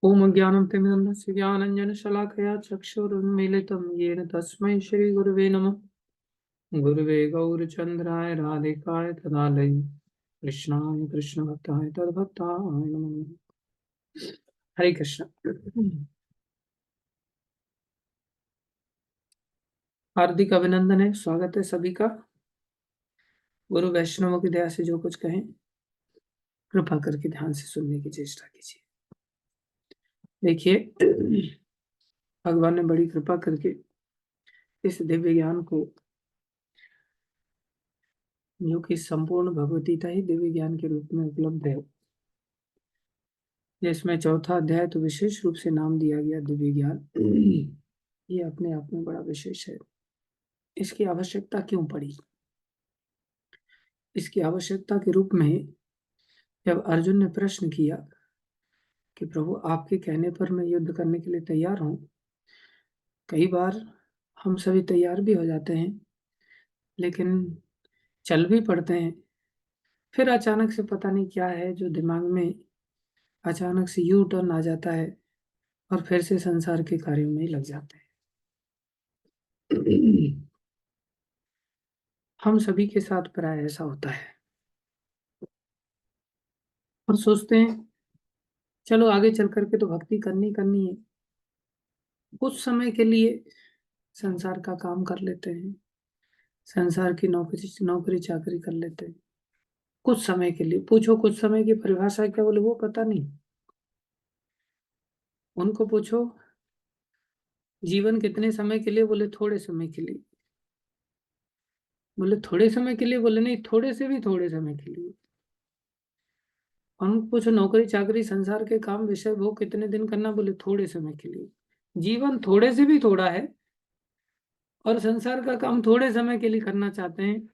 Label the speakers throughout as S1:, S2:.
S1: ओम अज्ञानतिमिरन्दस्य ज्ञानाञ्जनशलाकया चक्षुरुन्मीलितं येन तस्मै श्रीगुरुवे नमः। गुरुवे गौरचन्द्राय राधिकाय तदालय कृष्णाय कृष्णभक्ताय तद्भक्ताय नमः। हरे कृष्ण। हार्दिक अभिनंदन है, स्वागत है सभी का। गुरु वैष्णवों की दया से जो कुछ कहें कृपा करके ध्यान से सुनने की चेष्टा कीजिए। देखिए, भगवान ने बड़ी कृपा करके इस दिव्य ज्ञान को, जो कि संपूर्ण भगवतीता ही दिव्य ज्ञान के रूप में उपलब्ध है, जिसमें चौथा अध्याय तो विशेष रूप से नाम दिया गया दिव्य ज्ञान, ये अपने आप में बड़ा विशेष है। इसकी आवश्यकता क्यों पड़ी? इसकी आवश्यकता के रूप में जब अर्जुन ने प्रश्न किया कि प्रभु आपके कहने पर मैं युद्ध करने के लिए तैयार हूं, कई बार हम सभी तैयार भी हो जाते हैं, लेकिन चल भी पड़ते हैं, फिर अचानक से पता नहीं क्या है जो दिमाग में अचानक से यू टर्न आ जाता है और फिर से संसार के कार्यों में ही लग जाते हैं। हम सभी के साथ प्राय ऐसा होता है और सोचते हैं चलो आगे चल करके तो भक्ति करनी करनी है, कुछ समय के लिए संसार का काम कर लेते हैं, संसार की नौकरी नौकरी चाकरी कर लेते हैं कुछ समय के लिए। पूछो कुछ समय की परिभाषा क्या, बोले वो पता नहीं। उनको पूछो जीवन कितने समय के लिए, बोले थोड़े समय के लिए। बोले थोड़े समय के लिए, बोले नहीं थोड़े से भी थोड़े समय के लिए। उनको पूछो नौकरी चाकरी संसार के काम विषय वो कितने दिन करना, बोले थोड़े समय के लिए। जीवन थोड़े से भी थोड़ा है और संसार का काम थोड़े समय के लिए करना चाहते हैं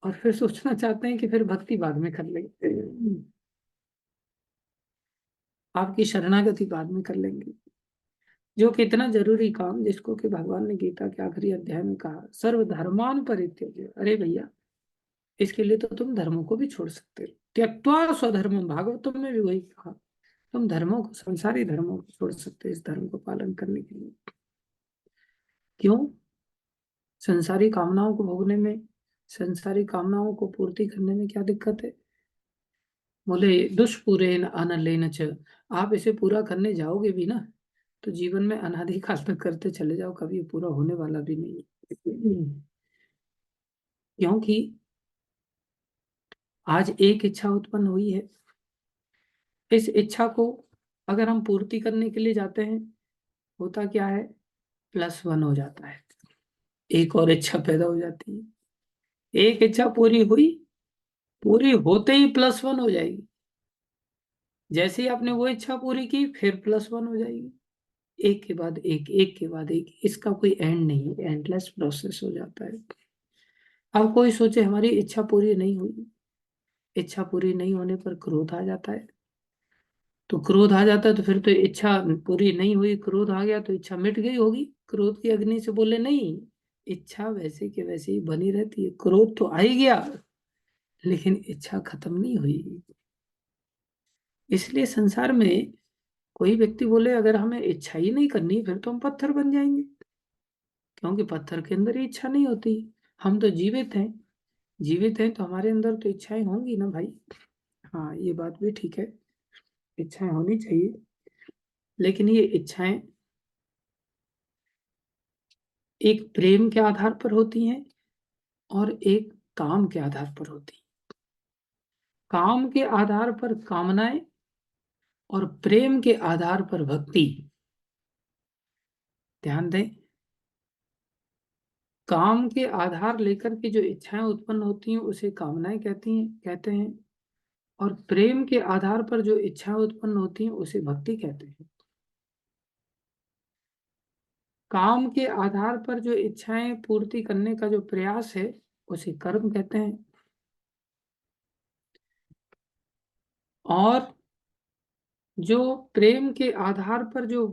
S1: और फिर सोचना चाहते हैं कि फिर भक्ति बाद में कर लेंगे, आपकी शरणागति बाद में कर लेंगे। जो कि इतना जरूरी काम, जिसको कि भगवान ने गीता के आखिरी अध्याय में कहा सर्वधर्मान परित्यज्य। अरे भैया, इसके लिए तो तुम धर्मों को भी छोड़ सकते हो। त्यक्त्वा स्वधर्मम, भागवतम में भी वही कहा, तुम धर्मों को, संसारी धर्मों को छोड़ सकते हो इस धर्म को पालन करने के लिए। क्यों? संसारी कामनाओं को भोगने में, संसारी कामनाओं को पूर्ति करने में क्या दिक्कत है? बोले दुष्पूरेण अनलेन च, आप इसे पूरा करने जाओगे भी ना तो जीवन में अनादि काल तक करते चले जाओ, कभी पूरा होने वाला भी नहीं है। क्योंकि आज एक इच्छा उत्पन्न हुई है, इस इच्छा को अगर हम पूर्ति करने के लिए जाते हैं, होता क्या है, +1 हो जाता है, एक और इच्छा पैदा हो जाती है। एक इच्छा पूरी हुई, पूरी होते ही +1 हो जाएगी। जैसे ही आपने वो इच्छा पूरी की फिर +1 हो जाएगी, एक के बाद एक, एक के बाद एक। इसका कोई एंड नहीं है, एंडलेस प्रोसेस हो जाता है। अब कोई सोचे हमारी इच्छा पूरी नहीं हुई, इच्छा पूरी नहीं होने पर क्रोध आ जाता है, तो क्रोध आ जाता है तो फिर तो इच्छा पूरी नहीं हुई, क्रोध आ गया तो इच्छा मिट गई होगी। क्रोध की अग्नि से बोले नहीं, इच्छा वैसे के वैसे ही बनी रहती है, क्रोध तो आ ही गया लेकिन इच्छा खत्म नहीं हुई। इसलिए संसार में कोई व्यक्ति बोले अगर हमें इच्छा ही नहीं करनी फिर तो हम पत्थर बन जाएंगे, क्योंकि पत्थर के अंदर ही इच्छा नहीं होती। हम तो जीवित हैं, जीवित हैं तो हमारे अंदर तो इच्छाएं होंगी ना भाई। हाँ, ये बात भी ठीक है, इच्छाएं होनी चाहिए, लेकिन ये इच्छाएं एक प्रेम के आधार पर होती हैं और एक काम के आधार पर होती हैं। काम के आधार पर कामनाएं और प्रेम के आधार पर भक्ति। ध्यान दें, काम के आधार लेकर के जो इच्छाएं उत्पन्न होती हैं उसे कामनाएं कहते हैं, और प्रेम के आधार पर जो इच्छाएं उत्पन्न होती हैं उसे भक्ति कहते हैं। काम के आधार पर जो इच्छाएं पूर्ति करने का जो प्रयास है उसे कर्म कहते हैं, और जो प्रेम के आधार पर जो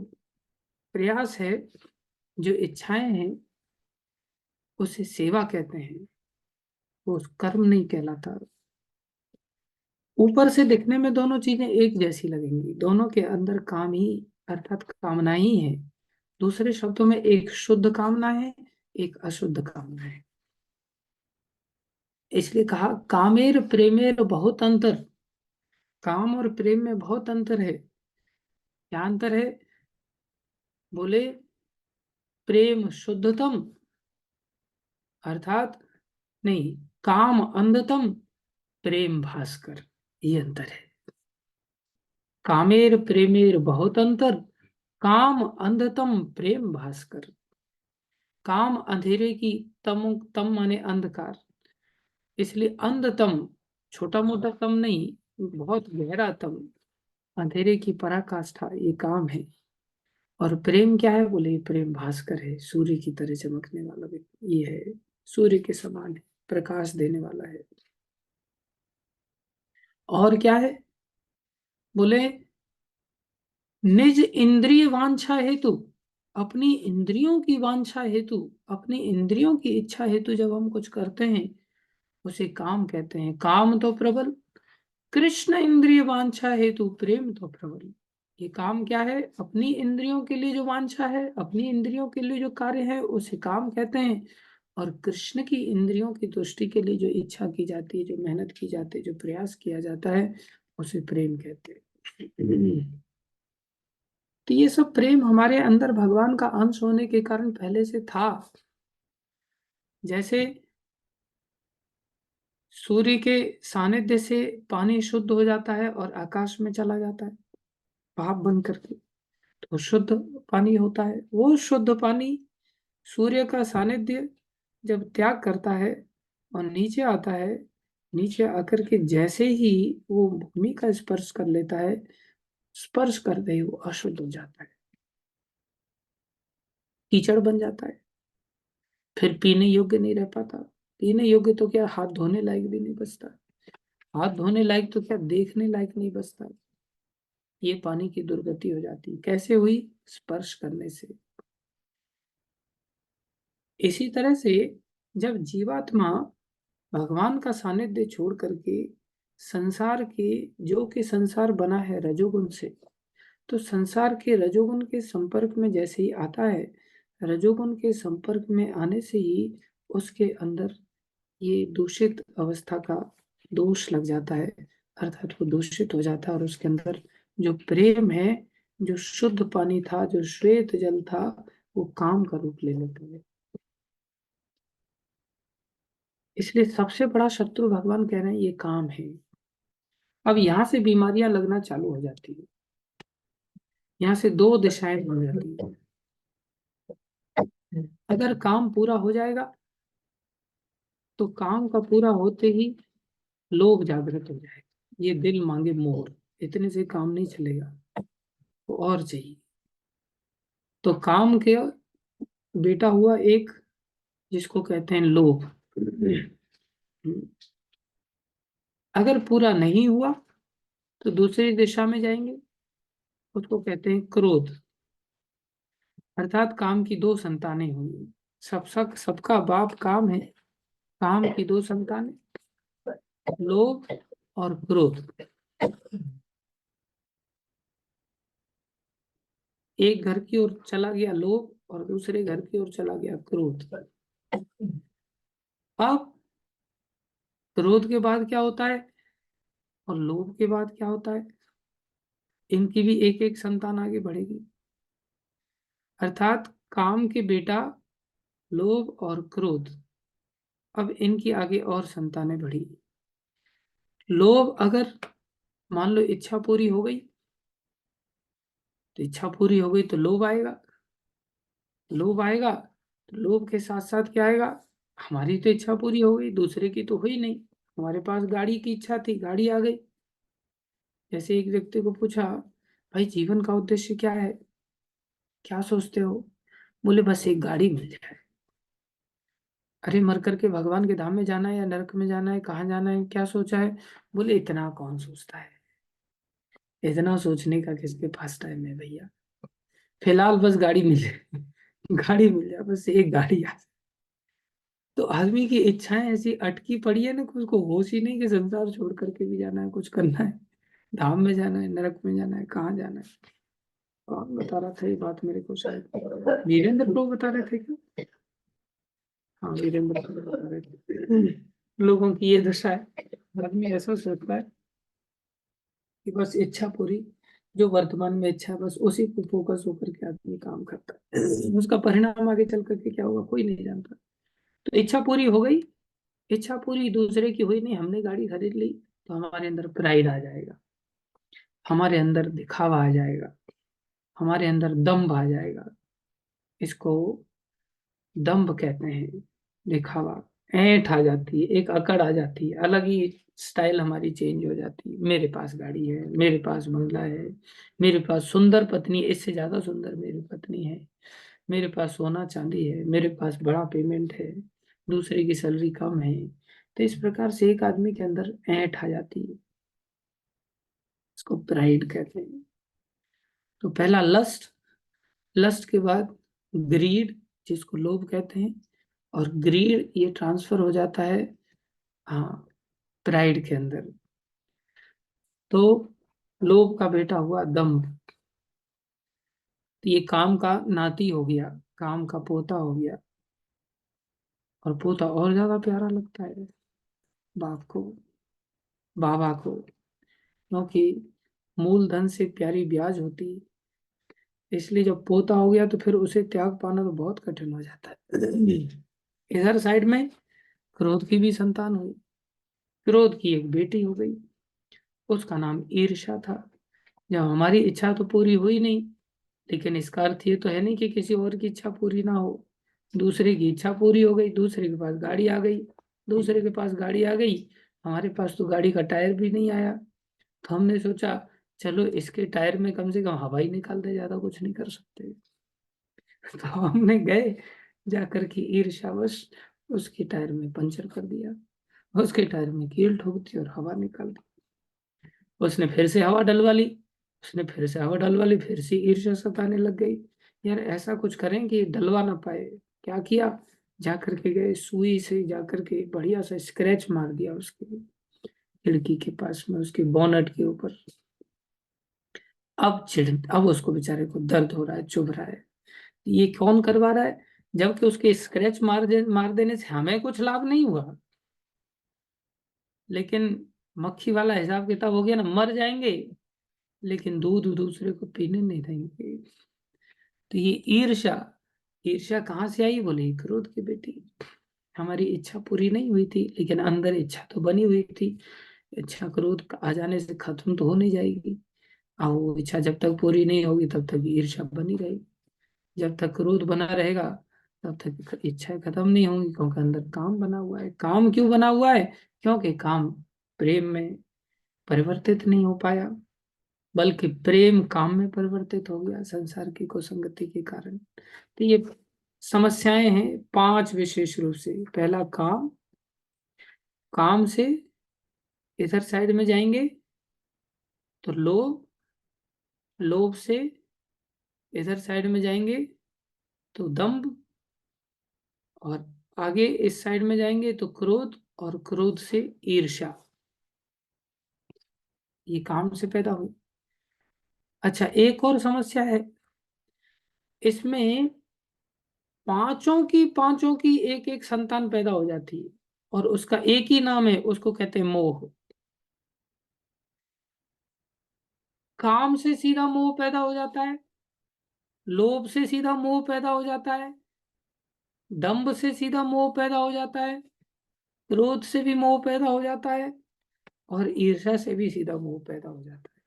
S1: प्रयास है, जो इच्छाएं हैं, उसे सेवा कहते हैं, वो कर्म नहीं कहलाता। ऊपर से दिखने में दोनों चीजें एक जैसी लगेंगी, दोनों के अंदर काम ही अर्थात कामना ही है। दूसरे शब्दों में एक शुद्ध कामना है, एक अशुद्ध कामना है। इसलिए कहा कामेर प्रेमेर बहुत अंतर। काम और प्रेम में बहुत अंतर है। क्या अंतर है? बोले प्रेम शुद्धतम, अर्थात नहीं, काम अंधतम, प्रेम भास्कर, ये अंतर है। कामेर प्रेमेर बहुत अंतर, काम अंधतम प्रेम भास्कर। काम अंधेरे की, तम तम माने अंधकार, इसलिए अंधतम, छोटा मोटा तम नहीं, बहुत गहरा तम, अंधेरे की पराकाष्ठा, ये काम है। और प्रेम क्या है? बोले प्रेम भास्कर है, सूर्य की तरह चमकने वाला व्यक्ति ये है, सूर्य के समान है, प्रकाश देने वाला है। और क्या है? बोले निज इंद्रिय वांछा हेतु, अपनी इंद्रियों की वांछा हेतु, अपनी इंद्रियों की इच्छा हेतु जब हम कुछ करते हैं उसे काम कहते हैं। काम तो प्रबल, कृष्ण इंद्रिय वांछा हेतु प्रेम तो प्रबल। ये काम क्या है? अपनी इंद्रियों के लिए जो वांछा है, अपनी इंद्रियों के लिए जो कार्य है उसे काम कहते हैं। और कृष्ण की इंद्रियों की तुष्टि के लिए जो इच्छा की जाती है, जो मेहनत की जाती है, जो प्रयास किया जाता है, उसे प्रेम कहते हैं। तो ये सब प्रेम हमारे अंदर भगवान का अंश होने के कारण पहले से था। जैसे सूर्य के सानिध्य से पानी शुद्ध हो जाता है और आकाश में चला जाता है भाप बन करके, तो शुद्ध पानी होता है। वो शुद्ध पानी सूर्य का सानिध्य जब त्याग करता है और नीचे आता है, नीचे आकर के जैसे ही वो भूमि का स्पर्श कर लेता है, स्पर्श करते ही वो अशुद्ध हो जाता है, कीचड़ बन जाता है, फिर पीने योग्य नहीं रह पाता। पीने योग्य तो क्या, हाथ धोने लायक भी नहीं बचता। हाथ धोने लायक तो क्या, देखने लायक नहीं बचता। ये पानी की दुर्गति हो जाती। कैसे हुई? स्पर्श करने से। इसी तरह से जब जीवात्मा भगवान का सानिध्य छोड़ करके संसार के, जो कि संसार बना है रजोगुण से, तो संसार के रजोगुण के संपर्क में जैसे ही आता है, रजोगुण के संपर्क में आने से ही उसके अंदर ये दूषित अवस्था का दोष लग जाता है, अर्थात वो दूषित हो जाता है। और उसके अंदर जो प्रेम है, जो शुद्ध पानी था, जो श्वेत जल था, वो काम का रूप ले लेता है। इसलिए सबसे बड़ा शत्रु भगवान कह रहे हैं ये काम है। अब यहाँ से बीमारियां लगना चालू हो जाती है। यहाँ से दो दिशाएं बन जाती है। अगर काम पूरा हो जाएगा तो काम का पूरा होते ही लोभ जागृत हो जाएगा, ये दिल मांगे मोर, इतने से काम नहीं चलेगा, तो और चाहिए। तो काम के बेटा हुआ एक, जिसको कहते हैं लोभ। अगर पूरा नहीं हुआ तो दूसरी दिशा में जाएंगे, उसको कहते हैं क्रोध। अर्थात काम की दो संतानें हुई। सबका बाप काम है। काम की दो संतानें, लोभ और क्रोध। एक घर की ओर चला गया लोभ और दूसरे घर की ओर चला गया क्रोध। अब क्रोध के बाद क्या होता है और लोभ के बाद क्या होता है? इनकी भी एक एक संतान आगे बढ़ेगी। अर्थात काम के बेटा लोभ और क्रोध, अब इनकी आगे और संतानें बढ़ी। लोभ, अगर मान लो इच्छा पूरी हो गई, तो इच्छा पूरी हो गई तो लोभ आएगा। लोभ आएगा तो लोभ के साथ साथ क्या आएगा? हमारी तो इच्छा पूरी हो गई, दूसरे की तो हुई नहीं। हमारे पास गाड़ी की इच्छा थी, गाड़ी आ गई। जैसे एक व्यक्ति को पूछा, भाई जीवन का उद्देश्य क्या है, क्या सोचते हो? बोले बस एक गाड़ी मिल जाए। अरे मर करके भगवान के धाम में जाना है या नरक में जाना है, कहाँ जाना है, क्या सोचा है? बोले इतना कौन सोचता है, इतना सोचने का किसके पास टाइम है भैया। फिलहाल बस गाड़ी मिल जाए, गाड़ी मिल जाए, बस एक गाड़ी आ जाए। तो आदमी की इच्छाएं ऐसी अटकी पड़ी है ना कि उसको होश ही नहीं कि संसार छोड़ करके भी जाना है, कुछ करना है, धाम में जाना है, नरक में जाना है, कहाँ जाना है। कौन बता रहा था ये बात मेरे को? शायद वीरेंद्र प्रभु बता रहे थे क्या? हाँ, वीरेंद्र प्रभु बता रहे थे। लोगों की ये दशा है, आदमी ऐसा सोचता है कि बस इच्छा पूरी, जो वर्तमान में इच्छा है बस उसी को फोकस होकर के आदमी काम करता है। उसका परिणाम आगे चल करके क्या होगा कोई नहीं जानता। तो इच्छा पूरी हो गई, इच्छा पूरी दूसरे की हुई नहीं, हमने गाड़ी खरीद ली, तो हमारे अंदर प्राइड आ जाएगा, हमारे अंदर दिखावा आ जाएगा, हमारे अंदर दम्भ आ जाएगा। इसको दम्भ कहते हैं, दिखावा। ऐंठ आ जाती है, एक अकड़ आ जाती है, अलग ही स्टाइल हमारी चेंज हो जाती है। मेरे पास गाड़ी है, मेरे पास बंगला है, मेरे पास सुंदर पत्नी, इससे ज्यादा सुंदर मेरी पत्नी है, मेरे पास सोना चांदी है, मेरे पास बड़ा पेमेंट है, दूसरे की सैलरी कम है। तो इस प्रकार से एक आदमी के अंदर ऐंठ आ जाती है, इसको प्राइड कहते हैं। तो पहला लस्ट, लस्ट के बाद ग्रीड, जिसको लोभ कहते हैं, और ग्रीड ये ट्रांसफर हो जाता है, हाँ, प्राइड के अंदर। तो लोभ का बेटा हुआ दम्भ। तो ये काम का नाती हो गया, काम का पोता हो गया। और पोता और ज्यादा प्यारा लगता है बाप को, बाबा को, क्योंकि मूलधन से प्यारी ब्याज होती है। इसलिए जब पोता हो गया तो फिर उसे त्याग पाना तो बहुत कठिन हो जाता है। इधर साइड में क्रोध की भी संतान हुई, क्रोध की एक बेटी हो गई, उसका नाम ईर्ष्या था। जब हमारी इच्छा तो पूरी हुई नहीं, लेकिन इसका अर्थ ये तो है नहीं कि किसी और की इच्छा पूरी ना हो। दूसरे की इच्छा पूरी हो गई, दूसरे के पास गाड़ी आ गई, दूसरे के पास गाड़ी आ गई, हमारे पास तो गाड़ी का टायर भी नहीं आया। तो हमने सोचा चलो इसके टायर में कम से कम हवा ही निकाल दे, ज्यादा कुछ नहीं कर सकते। तो हमने गए, जाकर के ईर्ष्यावश उसके टायर में पंचर कर दिया, उसके टायर में कील ठोक दी और हवा निकाल दी। उसने फिर से हवा डलवा ली, उसने फिर से हवा डलवा ली, फिर से ईर्ष्या सताने लग गई। यार ऐसा कुछ करें कि डलवा ना पाए। क्या किया, जाकर के गए सुई से जाकर के बढ़िया सा स्क्रैच मार दिया उसके खिड़की के पास में, उसके बोनट के ऊपर। अब उसको बेचारे को दर्द हो रहा है, चुभ रहा है। ये कौन करवा रहा है? जबकि उसके स्क्रैच मार देने से हमें कुछ लाभ नहीं हुआ, लेकिन मक्खी वाला हिसाब किताब हो गया ना, मर जाएंगे लेकिन दूध दूसरे को पीने नहीं देंगे। तो ये ईर्ष्या, ईर्ष्या कहाँ से आई? बोले क्रोध की बेटी। हमारी इच्छा पूरी नहीं हुई थी, लेकिन अंदर इच्छा तो बनी हुई थी। इच्छा क्रोध आ जाने से खत्म तो हो नहीं जाएगी, और वो इच्छा जब तक पूरी नहीं होगी तब तक ईर्ष्या बनी रहेगी। जब तक क्रोध बना रहेगा तब तक इच्छाएं खत्म नहीं होंगी, क्योंकि अंदर काम बना हुआ है। काम क्यों बना हुआ है? क्योंकि काम प्रेम में परिवर्तित नहीं हो पाया, बल्कि प्रेम काम में परिवर्तित हो गया संसार की कुसंगति के कारण। तो ये समस्याएं हैं पांच विशेष रूप से। पहला काम, काम से इधर साइड में जाएंगे तो लोभ, लोभ से इधर साइड में जाएंगे तो दंभ, और आगे इस साइड में जाएंगे तो क्रोध, और क्रोध से ईर्ष्या। ये काम से पैदा हुई। अच्छा, एक और समस्या है इसमें, पांचों की एक एक संतान पैदा हो जाती है, और उसका एक ही नाम है, उसको कहते हैं मोह। काम से सीधा मोह पैदा हो जाता है, लोभ से सीधा मोह पैदा हो जाता है, दंभ से सीधा मोह पैदा हो जाता है, क्रोध से भी मोह पैदा हो जाता है, और ईर्ष्या से भी सीधा मोह पैदा हो जाता है।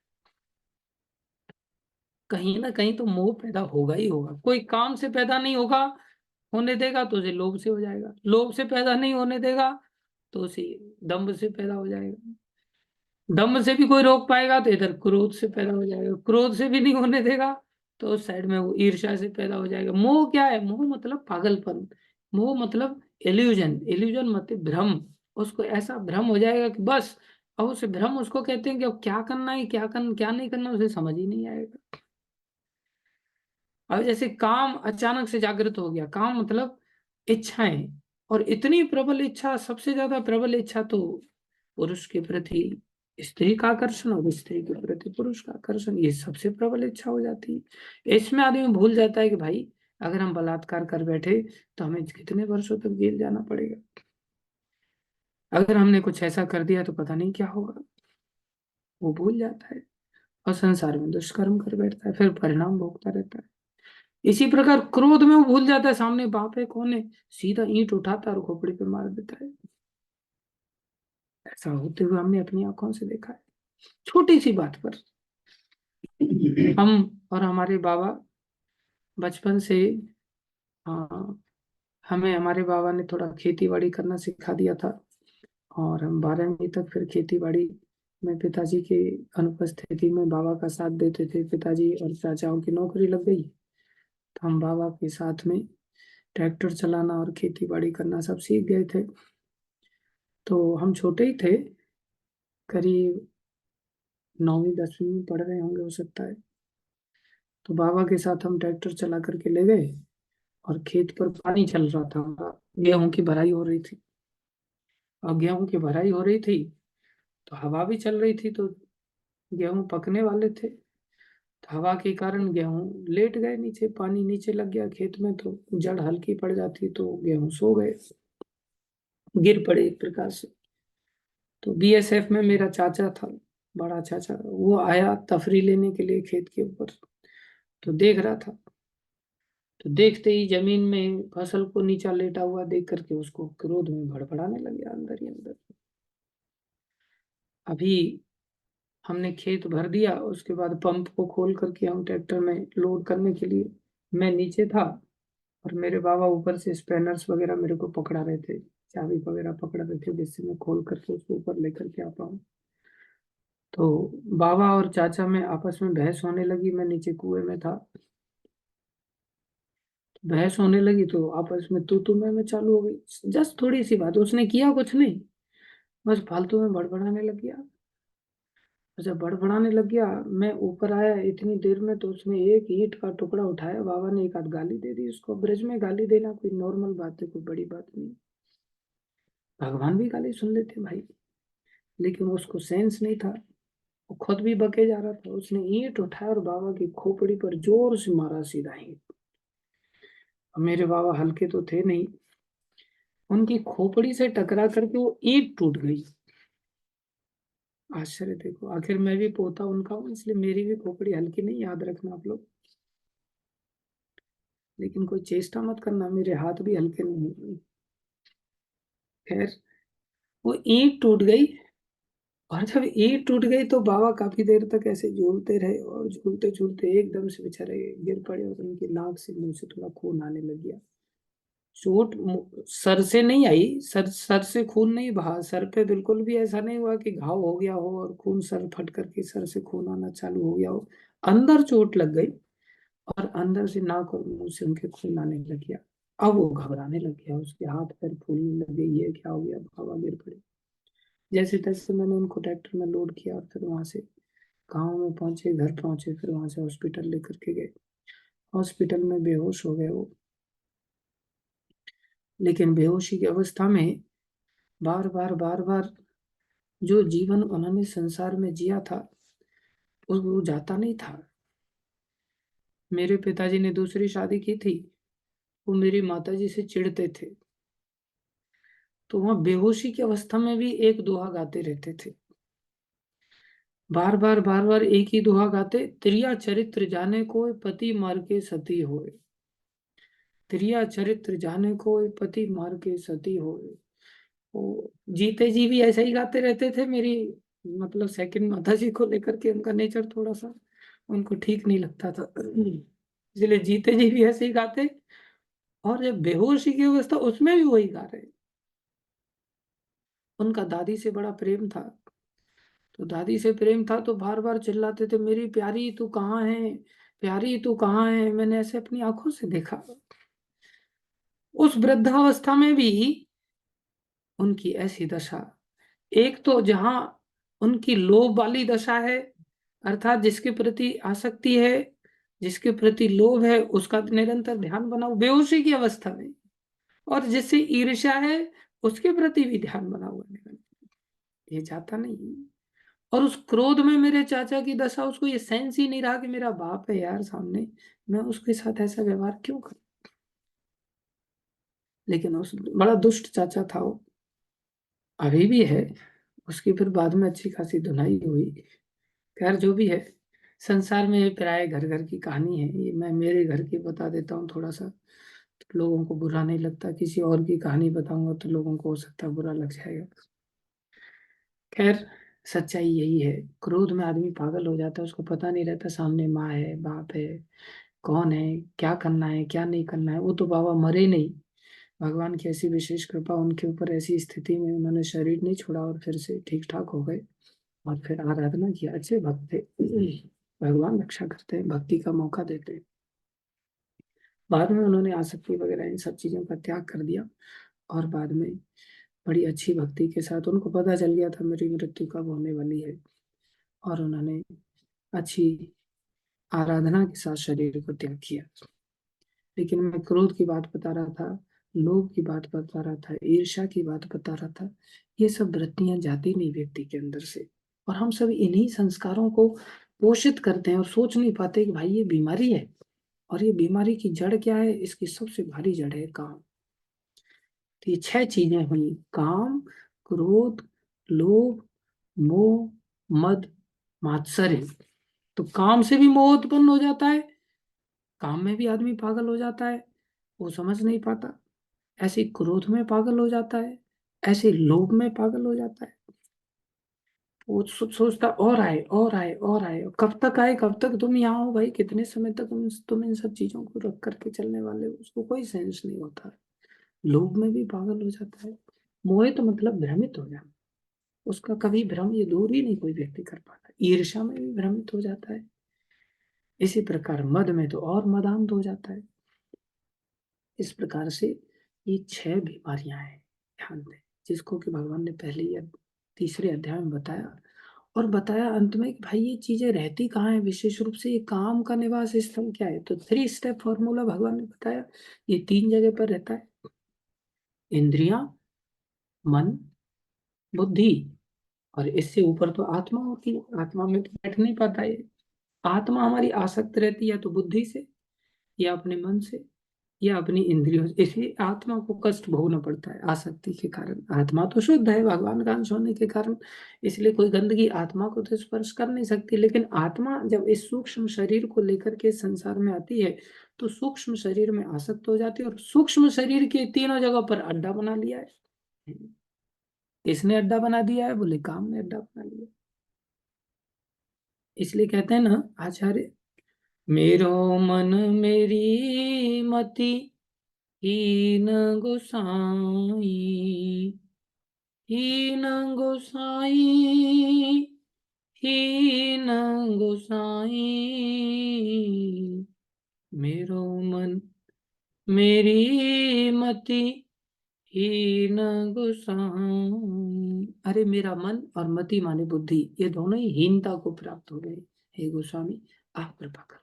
S1: कहीं ना कहीं तो मोह पैदा होगा ही होगा। कोई काम से पैदा नहीं होगा, होने देगा तो उसे लोभ से हो जाएगा, लोभ से पैदा नहीं होने देगा तो उसे दंभ से पैदा हो जाएगा, दम्भ से भी कोई रोक पाएगा तो इधर क्रोध से पैदा हो जाएगा, क्रोध से भी नहीं होने देगा तो उस साइड में वो ईर्ष्या से पैदा हो जाएगा। मोह क्या है? मोह मतलब पागलपन, मोह मतलब इल्यूजन, इल्यूजन मतलब भ्रम। उसको ऐसा भ्रम हो जाएगा कि बस, अब उसे भ्रम उसको कहते हैं कि अब क्या करना है, क्या नहीं करना, उसे समझ ही नहीं आएगा। अब जैसे काम अचानक से जागृत हो गया, काम मतलब इच्छाएं, और इतनी प्रबल इच्छा, सबसे ज्यादा प्रबल इच्छा तो पुरुष के प्रति स्त्री का आकर्षण और स्त्री के प्रति पुरुष का आकर्षण, ये सबसे प्रबल इच्छा हो जाती है। इसमें आदमी भूल जाता है कि भाई अगर हम बलात्कार कर बैठे तो हमें कितने वर्षों तक जेल जाना पड़ेगा, अगर हमने कुछ ऐसा कर दिया तो पता नहीं क्या होगा। वो भूल जाता है और संसार में दुष्कर्म कर बैठता है, फिर परिणाम भोगता रहता है। इसी प्रकार क्रोध में वो भूल जाता है सामने बाप है कौन है, सीधा ईंट उठाता है और खोपड़ी पे मार देता है। ऐसा होते हुए हमने अपनी आंखों से देखा है। छोटी सी बात पर हम और हमारे बाबा बचपन से, हाँ, हमें हमारे बाबा ने थोड़ा खेती बाड़ी करना सिखा दिया था और हम 12वीं तक फिर खेती बाड़ी में पिताजी की अनुपस्थिति में बाबा का साथ देते थे। पिताजी और चाचाओं की नौकरी लग गई तो हम बाबा के साथ में ट्रैक्टर चलाना और खेती बाड़ी करना सब सीख गए थे। तो हम छोटे ही थे, करीब 9वीं 10वीं में पढ़ रहे होंगे हो सकता है। तो बाबा के साथ हम ट्रैक्टर चला करके ले गए और खेत पर पानी चल रहा था, गेहूं की भराई हो रही थी। और गेहूं की भराई हो रही थी तो हवा भी चल रही थी, तो गेहूं पकने वाले थे। तो हवा के कारण गेहूं लेट गए नीचे, पानी नीचे लग गया खेत में, तो जड़ हल्की पड़ जाती तो गेहूं सो गए, गिर पड़े एक प्रकार से। तो बीएसएफ में मेरा चाचा था, बड़ा चाचा, वो आया तफरी लेने के लिए खेत के ऊपर। तो देख रहा था, तो देखते ही जमीन में फसल को नीचा लेटा हुआ देख करके उसको क्रोध में भड़बड़ाने लग गया अंदर ही अंदर। अभी हमने खेत भर दिया, उसके बाद पंप को खोल करके हम ट्रैक्टर में लोड करने के लिए, मैं नीचे था और मेरे बाबा ऊपर से स्पैनर्स वगैरह मेरे को पकड़ा रहे थे, चाबी वगैरह पकड़ा रहे थे जिससे मैं खोल करके उसको ऊपर लेकर के आ पाऊँ। तो बाबा और चाचा में आपस में बहस होने लगी, मैं नीचे कुएं में था। बहस होने लगी तो आपस में तू मैं चालू हो गई, जस्ट थोड़ी सी बात, उसने किया कुछ नहीं, बस फालतू में बड़बड़ाने लग गया। जब बड़बड़ाने लग गया, मैं ऊपर आया इतनी देर में तो उसने एक ईंट का टुकड़ा उठाया, बाबा ने एक आध गाली दे दी उसको। ब्रज में गाली देना कोई नॉर्मल बात है, कोई बड़ी बात नहीं, भगवान भी गाली सुन लेते भाई। लेकिन उसको सेंस नहीं था, वो खुद भी बके जा रहा था। उसने ईंट उठाया और बाबा की खोपड़ी पर जोर से मारा, सीधा ईंट। अब मेरे बाबा हल्के तो थे नहीं, उनकी खोपड़ी से टकरा करके वो ईंट टूट गई। आश्चर्य देखो, आखिर मैं भी पोता उनका हूं, इसलिए मेरी भी खोपड़ी हल्की नहीं, याद रखना आप लोग। लेकिन कोई चेष्टा मत करना, मेरे हाथ भी हल्के नहीं। खैर, वो ईंट टूट गई। और जब ईंट टूट गई तो बाबा काफी देर तक ऐसे झूलते रहे और झूलते झूलते एकदम से बेचारे गिर पड़े और उनकी नाक से मुंह से थोड़ा खून आने लग गया। चोट सर से नहीं आई, सर सर से खून नहीं बहा, सर पे बिल्कुल भी ऐसा नहीं हुआ कि घाव हो गया हो और खून सर फट करके सर से खून आना चालू हो गया हो। अंदर चोट लग गई और अंदर से नाक और मुंह से उनके खून आने लग गया। अब वो घबराने लग गया, उसके हाथ पैर फूलने लगे, ये क्या हो गया, बाबा गिर पड़े। जैसे तैसे मैंने उनको ट्रैक्टर में लोड किया और फिर वहां से गाँव में पहुंचे, घर पहुंचे, फिर वहां से हॉस्पिटल लेकर के गए। हॉस्पिटल में बेहोश हो गए वो। लेकिन बेहोशी की अवस्था में बार बार बार बार जो जीवन उन्होंने संसार में जिया था वो जाता नहीं था। मेरे पिताजी ने दूसरी शादी की थी, वो मेरी माताजी से चिढ़ते थे, तो वहां बेहोशी की अवस्था में भी एक दोहा गाते रहते थे। बार बार एक ही दोहा गाते, त्रिया चरित्र जाने को पति मार के सती होए। त्रिया चरित्र जाने को पति मार के सती होए। वो जीते जी भी ऐसा ही गाते रहते थे। मेरी मतलब सेकंड माता जी को लेकर के उनका नेचर थोड़ा सा उनको ठीक नहीं लगता था, इसलिए जीते जी भी ऐसे ही गाते और जब बेहोशी की अवस्था उसमें भी वही गा रहे। उनका दादी से बड़ा प्रेम था, तो दादी से प्रेम था तो बार बार चिल्लाते थे, मेरी प्यारी तू कहाँ है, प्यारी तू कहाँ है। मैंने ऐसे अपनी आंखों से देखा। उस वृद्धावस्था में भी उनकी ऐसी दशा। एक तो जहां उनकी लोभ वाली दशा है, अर्थात जिसके प्रति आसक्ति है, जिसके प्रति लोभ है, उसका निरंतर ध्यान बनाओ बेहोशी की अवस्था में। और जिससे ईर्ष्या है उसके प्रति भी ध्यान बना हुआ है, ये चाहता नहीं। और उस क्रोध में मेरे चाचा की दशा, उसको ये सेंस ही नहीं रहा कि मेरा बाप है यार सामने, मैं उसके साथ ऐसा व्यवहार क्यों करूं। लेकिन उस बड़ा दुष्ट चाचा था वो, अभी भी है। उसकी फिर बाद में अच्छी खासी धुनाई हुई। खैर जो भी है, संसार में ये प्राय घर घर की कहानी है। ये मैं मेरे घर की बता देता हूँ थोड़ा सा, तो लोगों को बुरा नहीं लगता। किसी और की कहानी बताऊंगा तो लोगों को हो सकता है बुरा लग जाएगा। खैर सच्चाई यही है, क्रोध में आदमी पागल हो जाता है, उसको पता नहीं रहता सामने माँ है, बाप है, कौन है, क्या करना है क्या नहीं करना है। वो तो बाबा मरे नहीं, भगवान की ऐसी विशेष कृपा उनके ऊपर, ऐसी स्थिति में उन्होंने शरीर नहीं छोड़ा और फिर से ठीक ठाक हो गए और फिर आराधना किया। अच्छे भक्त थे, भगवान रक्षा करते हैं, भक्ति का मौका देते हैं। बाद में उन्होंने आसक्ति वगैरह इन सब चीजों का त्याग कर दिया और बाद में बड़ी अच्छी भक्ति के साथ, उनको पता चल गया था मेरी मृत्यु कब होने वाली है, और उन्होंने अच्छी आराधना के साथ शरीर को त्याग किया। लेकिन मैं क्रोध की बात बता रहा था, लोभ की बात बता रहा था, ईर्ष्या की बात बता रहा था। ये सब वृत्तियां जाती नहीं व्यक्ति के अंदर से, और हम सब इन्हीं संस्कारों को पोषित करते हैं और सोच नहीं पाते कि भाई ये बीमारी है। और ये बीमारी की जड़ क्या है, इसकी सबसे भारी जड़ है काम। तो ये 6 चीजें हुई, काम, क्रोध, लोभ, मोह, मद, मात्सर्य। तो काम से भी मोह उत्पन्न हो जाता है, काम में भी आदमी पागल हो जाता है, वो समझ नहीं पाता। ऐसे ही क्रोध में पागल हो जाता है, ऐसे ही लोभ में पागल हो जाता है। वो सोचता और आए और आए और आए, कब तक आए, कब तक तुम यहाँ हो भाई, कितने समय तक तुम इन सब चीजों को रख करके चलने वाले हो, उसको कोई सेंस नहीं होता है। लोभ में भी पागल हो जाता है। मोहित मतलब भ्रमित हो जाना, उसका कभी भ्रम ये दूर ही नहीं कोई व्यक्ति कर पाता। ईर्ष्या में भी भ्रमित हो जाता है। इसी प्रकार मद में तो और मदान्त हो जाता है। इस प्रकार से ये 6 बीमारियां हैं, ध्यान दें, जिसको कि भगवान ने पहले ही तीसरे अध्याय में बताया। और बताया अंत में कि भाई ये चीजें रहती कहाँ है, विशेष रूप से ये काम का निवास स्थल क्या है। तो 3 स्टेप फॉर्मूला भगवान ने बताया, ये 3 जगह पर रहता है, इंद्रियां, मन, बुद्धि, और इससे ऊपर तो आत्मा होती है। आत्मा में तो बैठ नहीं पाता है। आत्मा हमारी आसक्त रहती है या तो बुद्धि से, या अपने मन से, या अपनी इंद्रियों से। इसलिए आत्मा को कष्ट भोगना पड़ता है आसक्ति के कारण। आत्मा तो शुद्ध है भगवान का अंश होने के कारण, इसलिए कोई गंदगी आत्मा को तो स्पर्श कर नहीं सकती। लेकिन आत्मा जब इस सूक्ष्म शरीर को लेकर के संसार में आती है, तो सूक्ष्म शरीर में आसक्त हो जाती है, और सूक्ष्म शरीर के तीनों जगह पर अड्डा बना लिया है। इसने अड्डा बना दिया है, बोले काम ने अड्डा बना लिया। इसलिए कहते हैं ना आचार्य, मेरो मन मेरी मति हीन गोसाई, हीन गोसाई, हीन गोसाई, मेरो मन मेरी मति हीन गोसाई। अरे मेरा मन और मति माने बुद्धि, ये दोनों ही हीनता को प्राप्त हो गए। हे गोस्वामी आप कृपा करो,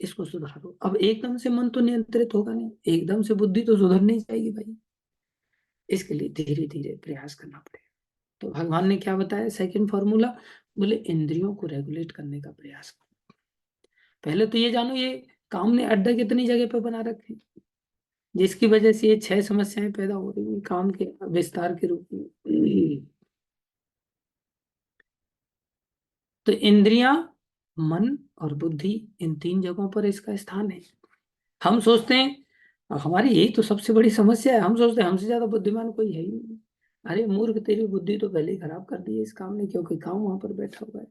S1: इसको सुधारो। अब एकदम से मन तो नियंत्रित होगा नहीं, एकदम से बुद्धि तो सुधर नहीं जाएगी भाई, इसके लिए धीरे धीरे प्रयास करना पड़ेगा। तो भगवान ने क्या बताया सेकंड फॉर्मूला, बोले इंद्रियों को रेगुलेट करने का प्रयास करो। पहले तो ये जानो, ये काम ने अड्डा कितनी जगह पे बना रखे हैं, जिसकी वजह से ये 6 समस्याएं पैदा हो रही हैं काम के विस्तार के रूप में। तो इंद्रियां, मन और बुद्धि, इन 3 जगहों पर इसका स्थान है। हम सोचते हैं, हमारी यही तो सबसे बड़ी समस्या है, हम सोचते हैं हमसे ज्यादा बुद्धिमान कोई है ही नहीं। अरे मूर्ख, तेरी बुद्धि तो पहले ही खराब कर दी है इस काम ने, क्योंकि काम वहां पर बैठा हुआ है।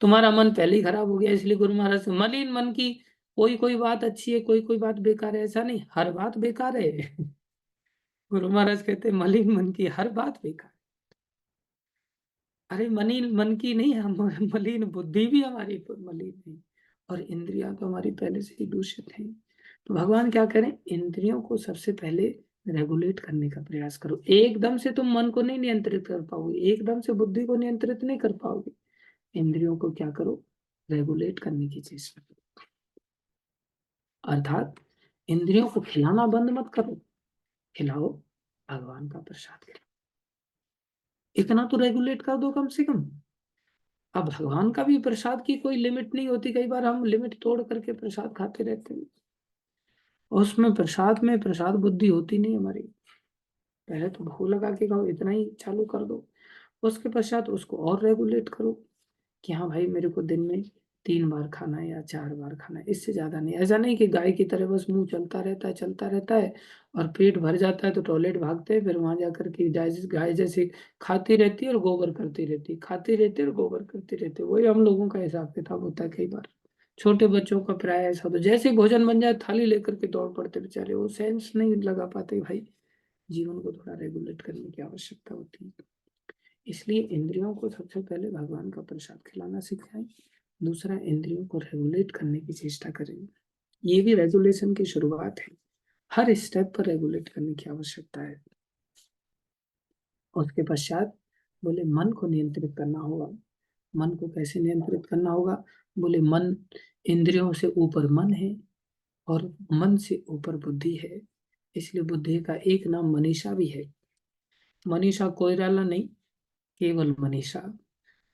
S1: तुम्हारा मन पहले ही खराब हो गया, इसलिए गुरु महाराज से मलिन मन की कोई कोई बात अच्छी है, कोई कोई बात बेकार है, ऐसा नहीं हर बात बेकार है। गुरु महाराज कहते हैं मलिन मन की हर बात बेकार। अरे मलिन मन की नहीं, हम मलिन बुद्धि भी हमारी मलिन है, और इंद्रियां तो हमारी पहले से ही दूषित हैं। तो भगवान क्या करें, इंद्रियों को सबसे पहले रेगुलेट करने का प्रयास करो। एकदम से तुम मन को नहीं नियंत्रित कर पाओगे, एकदम से बुद्धि को नियंत्रित नहीं कर पाओगे। इंद्रियों को क्या करो, रेगुलेट करने की चेष्टा करो। अर्थात इंद्रियों को खिलाना बंद मत करो, खिलाओ, भगवान का प्रसाद खिलाओ, इतना तो रेगुलेट कर दो कम से कम। अब भगवान का भी प्रसाद की कोई लिमिट नहीं होती, कई बार हम लिमिट तोड़ करके प्रसाद खाते रहते हैं, और उसमें प्रसाद में प्रसाद बुद्धि होती नहीं हमारी। पहले तो भूख लगा के खाओ, इतना ही चालू कर दो, उसके पश्चात उसको और रेगुलेट करो कि हाँ भाई मेरे को दिन में 3 बार खाना है या 4 बार खाना है, इससे ज्यादा नहीं। ऐसा नहीं कि गाय की तरह बस मुंह चलता रहता है और पेट भर जाता है तो टॉयलेट भागते हैं, फिर वहां जाकर के गाय जैसे खाती रहती है और गोबर करती रहती है, खाती रहती है और गोबर करती रहती है। वही हम लोगों का हिसाब किताब होता है कई बार। छोटे बच्चों का प्राय ऐसा, तो जैसे ही भोजन बन जाए थाली लेकर के दौड़ पड़ते बेचारे, वो सेंस नहीं लगा पाते भाई। जीवन को थोड़ा रेगुलेट करने की आवश्यकता होती है। इसलिए इंद्रियों को सबसे पहले भगवान का प्रसाद खिलाना सिखाएं, दूसरा इंद्रियों को रेगुलेट करने की चेष्टा करें। ये भी रेगुलेशन की शुरुआत है, हर स्टेप पर रेगुलेट करने की आवश्यकता है। उसके पश्चात बोले मन को नियंत्रित करना होगा। मन को कैसे नियंत्रित करना होगा? बोले मन, इंद्रियों से ऊपर मन है और मन से ऊपर बुद्धि है, इसलिए बुद्धि का एक नाम मनीषा भी है। मनीषा कोइराला नहीं, केवल मनीषा,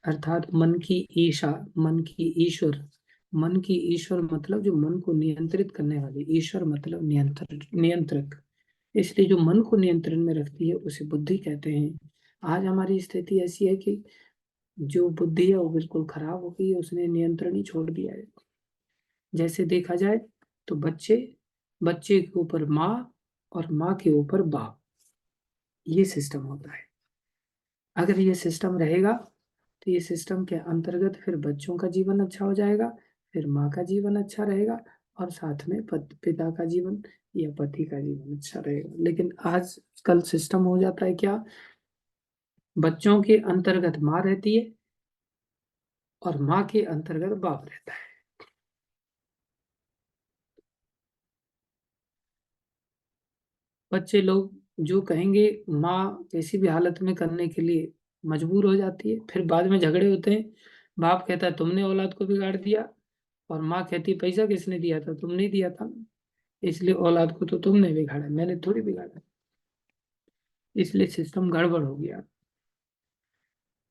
S1: अर्थात मन की ईशा, मन की ईश्वर। मन की ईश्वर मतलब जो मन को नियंत्रित करने वाली, ईश्वर मतलब नियंत्रक। इसलिए जो मन को नियंत्रण में रखती है उसे बुद्धि कहते हैं। आज हमारी स्थिति ऐसी है कि जो बुद्धि है वो बिल्कुल खराब हो गई है, उसने नियंत्रण ही छोड़ दिया है। जैसे देखा जाए तो बच्चे, बच्चे के ऊपर माँ और माँ के ऊपर बाप, ये सिस्टम होता है। अगर ये सिस्टम रहेगा तो ये सिस्टम के अंतर्गत फिर बच्चों का जीवन अच्छा हो जाएगा, फिर माँ का जीवन अच्छा रहेगा, और साथ में पिता का जीवन या पति का जीवन अच्छा रहेगा। लेकिन आज कल सिस्टम हो जाता है क्या, बच्चों के अंतर्गत माँ रहती है और माँ के अंतर्गत बाप रहता है। बच्चे लोग जो कहेंगे माँ किसी भी हालत में करने के लिए मजबूर हो जाती है, फिर बाद में झगड़े होते हैं। बाप कहता है तुमने औलाद को बिगाड़ दिया, और माँ कहती है पैसा किसने दिया था, तुम नहीं दिया था, इसलिए औलाद को तो तुमने बिगाड़ा, मैंने थोड़ी बिगाड़ा। इसलिए सिस्टम गड़बड़ हो गया।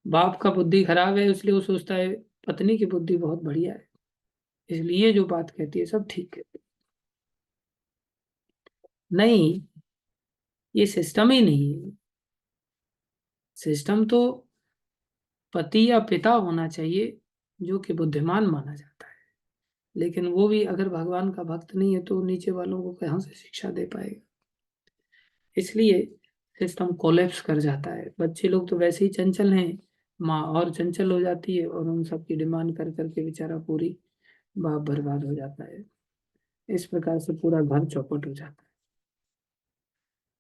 S1: बाप का बुद्धि खराब है इसलिए वो सोचता है पत्नी की बुद्धि बहुत बढ़िया है, इसलिए ये जो बात कहती है सब ठीक है। नहीं, ये सिस्टम ही नहीं है। सिस्टम तो पति या पिता होना चाहिए जो कि बुद्धिमान माना जाता है, लेकिन वो भी अगर भगवान का भक्त नहीं है तो नीचे वालों को कहाँ से शिक्षा दे पाएगा। इसलिए सिस्टम कोलेप्स कर जाता है। बच्चे लोग तो वैसे ही चंचल हैं, माँ और चंचल हो जाती है और उन सबकी डिमांड कर करके बेचारा पूरी बाप बर्बाद हो जाता है। इस प्रकार से पूरा घर चौपट हो जाता है,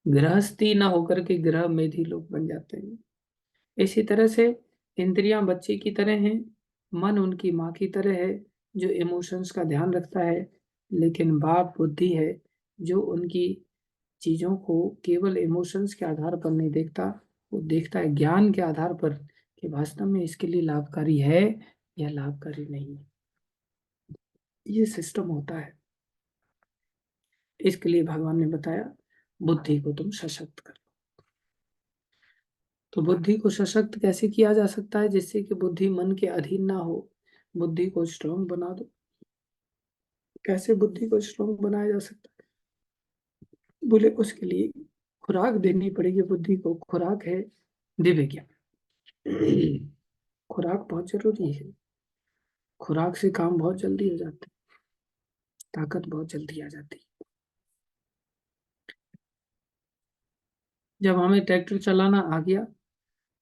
S1: गृहस्थी ना होकर के गृह मेधी लोग बन जाते हैं। इसी तरह से इंद्रियां बच्चे की तरह हैं, मन उनकी माँ की तरह है जो इमोशंस का ध्यान रखता है, लेकिन बाप बुद्धि है जो उनकी चीजों को केवल इमोशंस के आधार पर नहीं देखता, वो देखता है ज्ञान के आधार पर कि वास्तव में इसके लिए लाभकारी है या लाभकारी नहीं है। ये सिस्टम होता है। इसके लिए भगवान ने बताया बुद्धि को तुम सशक्त करो। तो बुद्धि को सशक्त कैसे किया जा सकता है? जिससे कि बुद्धि मन के अधीन ना हो, बुद्धि को स्ट्रांग बना दो। कैसे बुद्धि को स्ट्रांग बनाया जा सकता है? बोले उसके लिए खुराक देनी पड़ेगी बुद्धि को। खुराक है दिव्य ज्ञान। खुराक बहुत जरूरी है। खुराक से काम बहुत जल्दी हो जाता है, ताकत बहुत जल्दी आ जाती है। जब हमें ट्रैक्टर चलाना आ गया,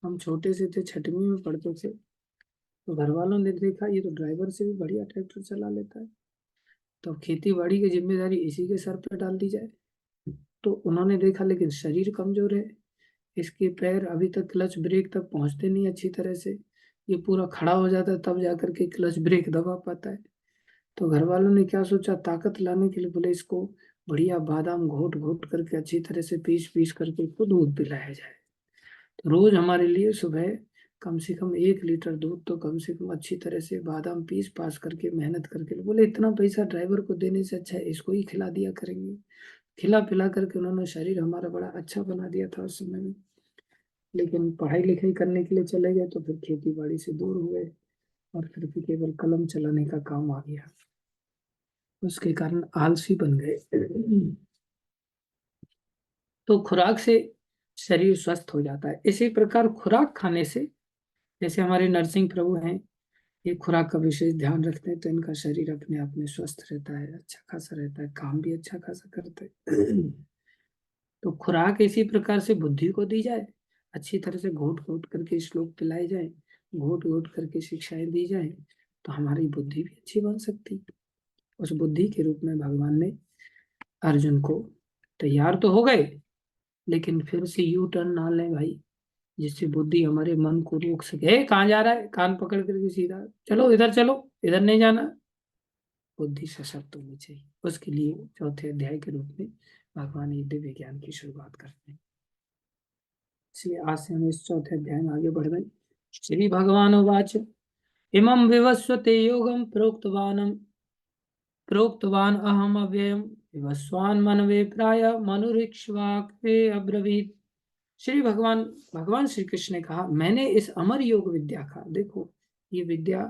S1: हम छोटे से थे, 6वीं में पढ़ते थे, तो घर वालों ने देखा ये तो ड्राइवर से भी बढ़िया ट्रैक्टर चला लेता है, तो खेती बाड़ी की जिम्मेदारी इसी के सर पर डाल दी जाए। तो उन्होंने देखा लेकिन शरीर कमजोर है, इसके पैर अभी तक क्लच ब्रेक तक पहुंचते नहीं अच्छी तरह से, ये पूरा खड़ा हो जाता है तब जाकर के क्लच ब्रेक दबा पाता है। तो घर वालों ने क्या सोचा, ताकत लाने के लिए बोले इसको बढ़िया बादाम घोट घोट करके अच्छी तरह से पीस पीस करके इसको दूध पिलाया जाए। तो रोज हमारे लिए सुबह कम से कम 1 लीटर दूध तो कम से कम अच्छी तरह से बादाम पीस पास करके मेहनत करके, बोले इतना पैसा ड्राइवर को देने से अच्छा है इसको ही खिला दिया करेंगे। खिला पिला करके उन्होंने शरीर हमारा बड़ा अच्छा बना दिया था उस समय में। लेकिन पढ़ाई लिखाई करने के लिए चले गए तो फिर खेती बाड़ी से दूर हो गए और फिर भी केवल कलम चलाने का काम आ गया, उसके कारण आलसी बन गए। तो खुराक से शरीर स्वस्थ हो जाता है। इसी प्रकार खुराक खाने से, जैसे हमारे नरसिंह प्रभु हैं, ये खुराक का विशेष ध्यान रखते हैं तो इनका शरीर अपने आप में स्वस्थ रहता है, अच्छा खासा रहता है, काम भी अच्छा खासा करते हैं। तो खुराक इसी प्रकार से बुद्धि को दी जाए, अच्छी तरह से घोट घोट करके श्लोक पिलाए जाए, घोट घोट करके शिक्षाएं दी जाए, तो हमारी बुद्धि भी अच्छी बन सकती। उस बुद्धि के रूप में भगवान ने अर्जुन को, तैयार तो हो गए लेकिन फिर से यू टर्न ना लें भाई, जिससे बुद्धि हमारे मन को रोक सके। कहाँ जा रहा है, कान पकड़ करके सीधा चलो, इधर चलो, इधर नहीं जाना। बुद्धि सशक्त होनी चाहिए, उसके लिए चौथे अध्याय के रूप में भगवान ये दिव्य ज्ञान की शुरुआत करते हैं। इसलिए आज से हम इस चौथे अध्याय में आगे बढ़ गए। श्री भगवान उवाच इमं विवस्वते योगम प्रोक्तवान अहम अव्ययम विवस्वान मनवे प्राय मनुरिक्ष्वाक्वे अब्रवीत। श्री भगवान भगवान श्री कृष्ण ने कहा, मैंने इस अमर योग विद्या का, देखो ये विद्या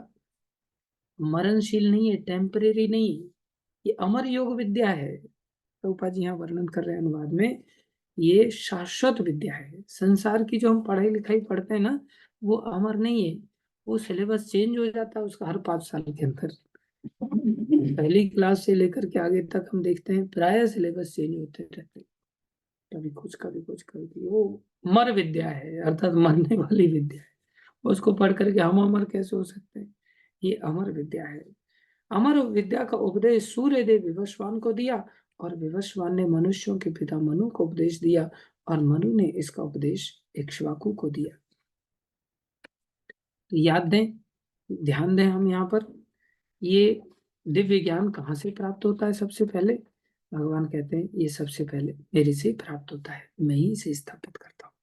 S1: मरणशील नहीं है, टेम्परेरी नहीं, ये अमर योग विद्या है। प्रभुपाद जी यहाँ वर्णन कर रहे हैं अनुवाद में, ये शाश्वत विद्या है। संसार की जो हम पढ़ाई लिखाई पढ़ते हैं ना, वो अमर नहीं है, वो सिलेबस चेंज हो जाता है उसका हर 5 साल के अंदर। पहली क्लास से लेकर के आगे तक हम देखते हैं प्राय सिलेबस चेंज होते रहते हैं, कभी कुछ कभी कुछ कभी। वो मर विद्या है, अर्थात मरने वाली विद्या है, उसको पढ़ करके हम अमर कैसे हो सकते हैं। ये अमर विद्या है। अमर विद्या का उपदेश सूर्य देव विवस्वान को दिया और विवस्वान ने मनुष्यों के पिता मनु को उपदेश दिया और मनु ने इसका उपदेश इक्ष्वाकु को दिया। तो याद दें, ध्यान दें हम यहाँ पर, ये दिव्य ज्ञान कहाँ से प्राप्त होता है। सबसे पहले भगवान कहते हैं ये सबसे पहले मेरे से प्राप्त होता है, मैं ही इसे स्थापित करता हूँ।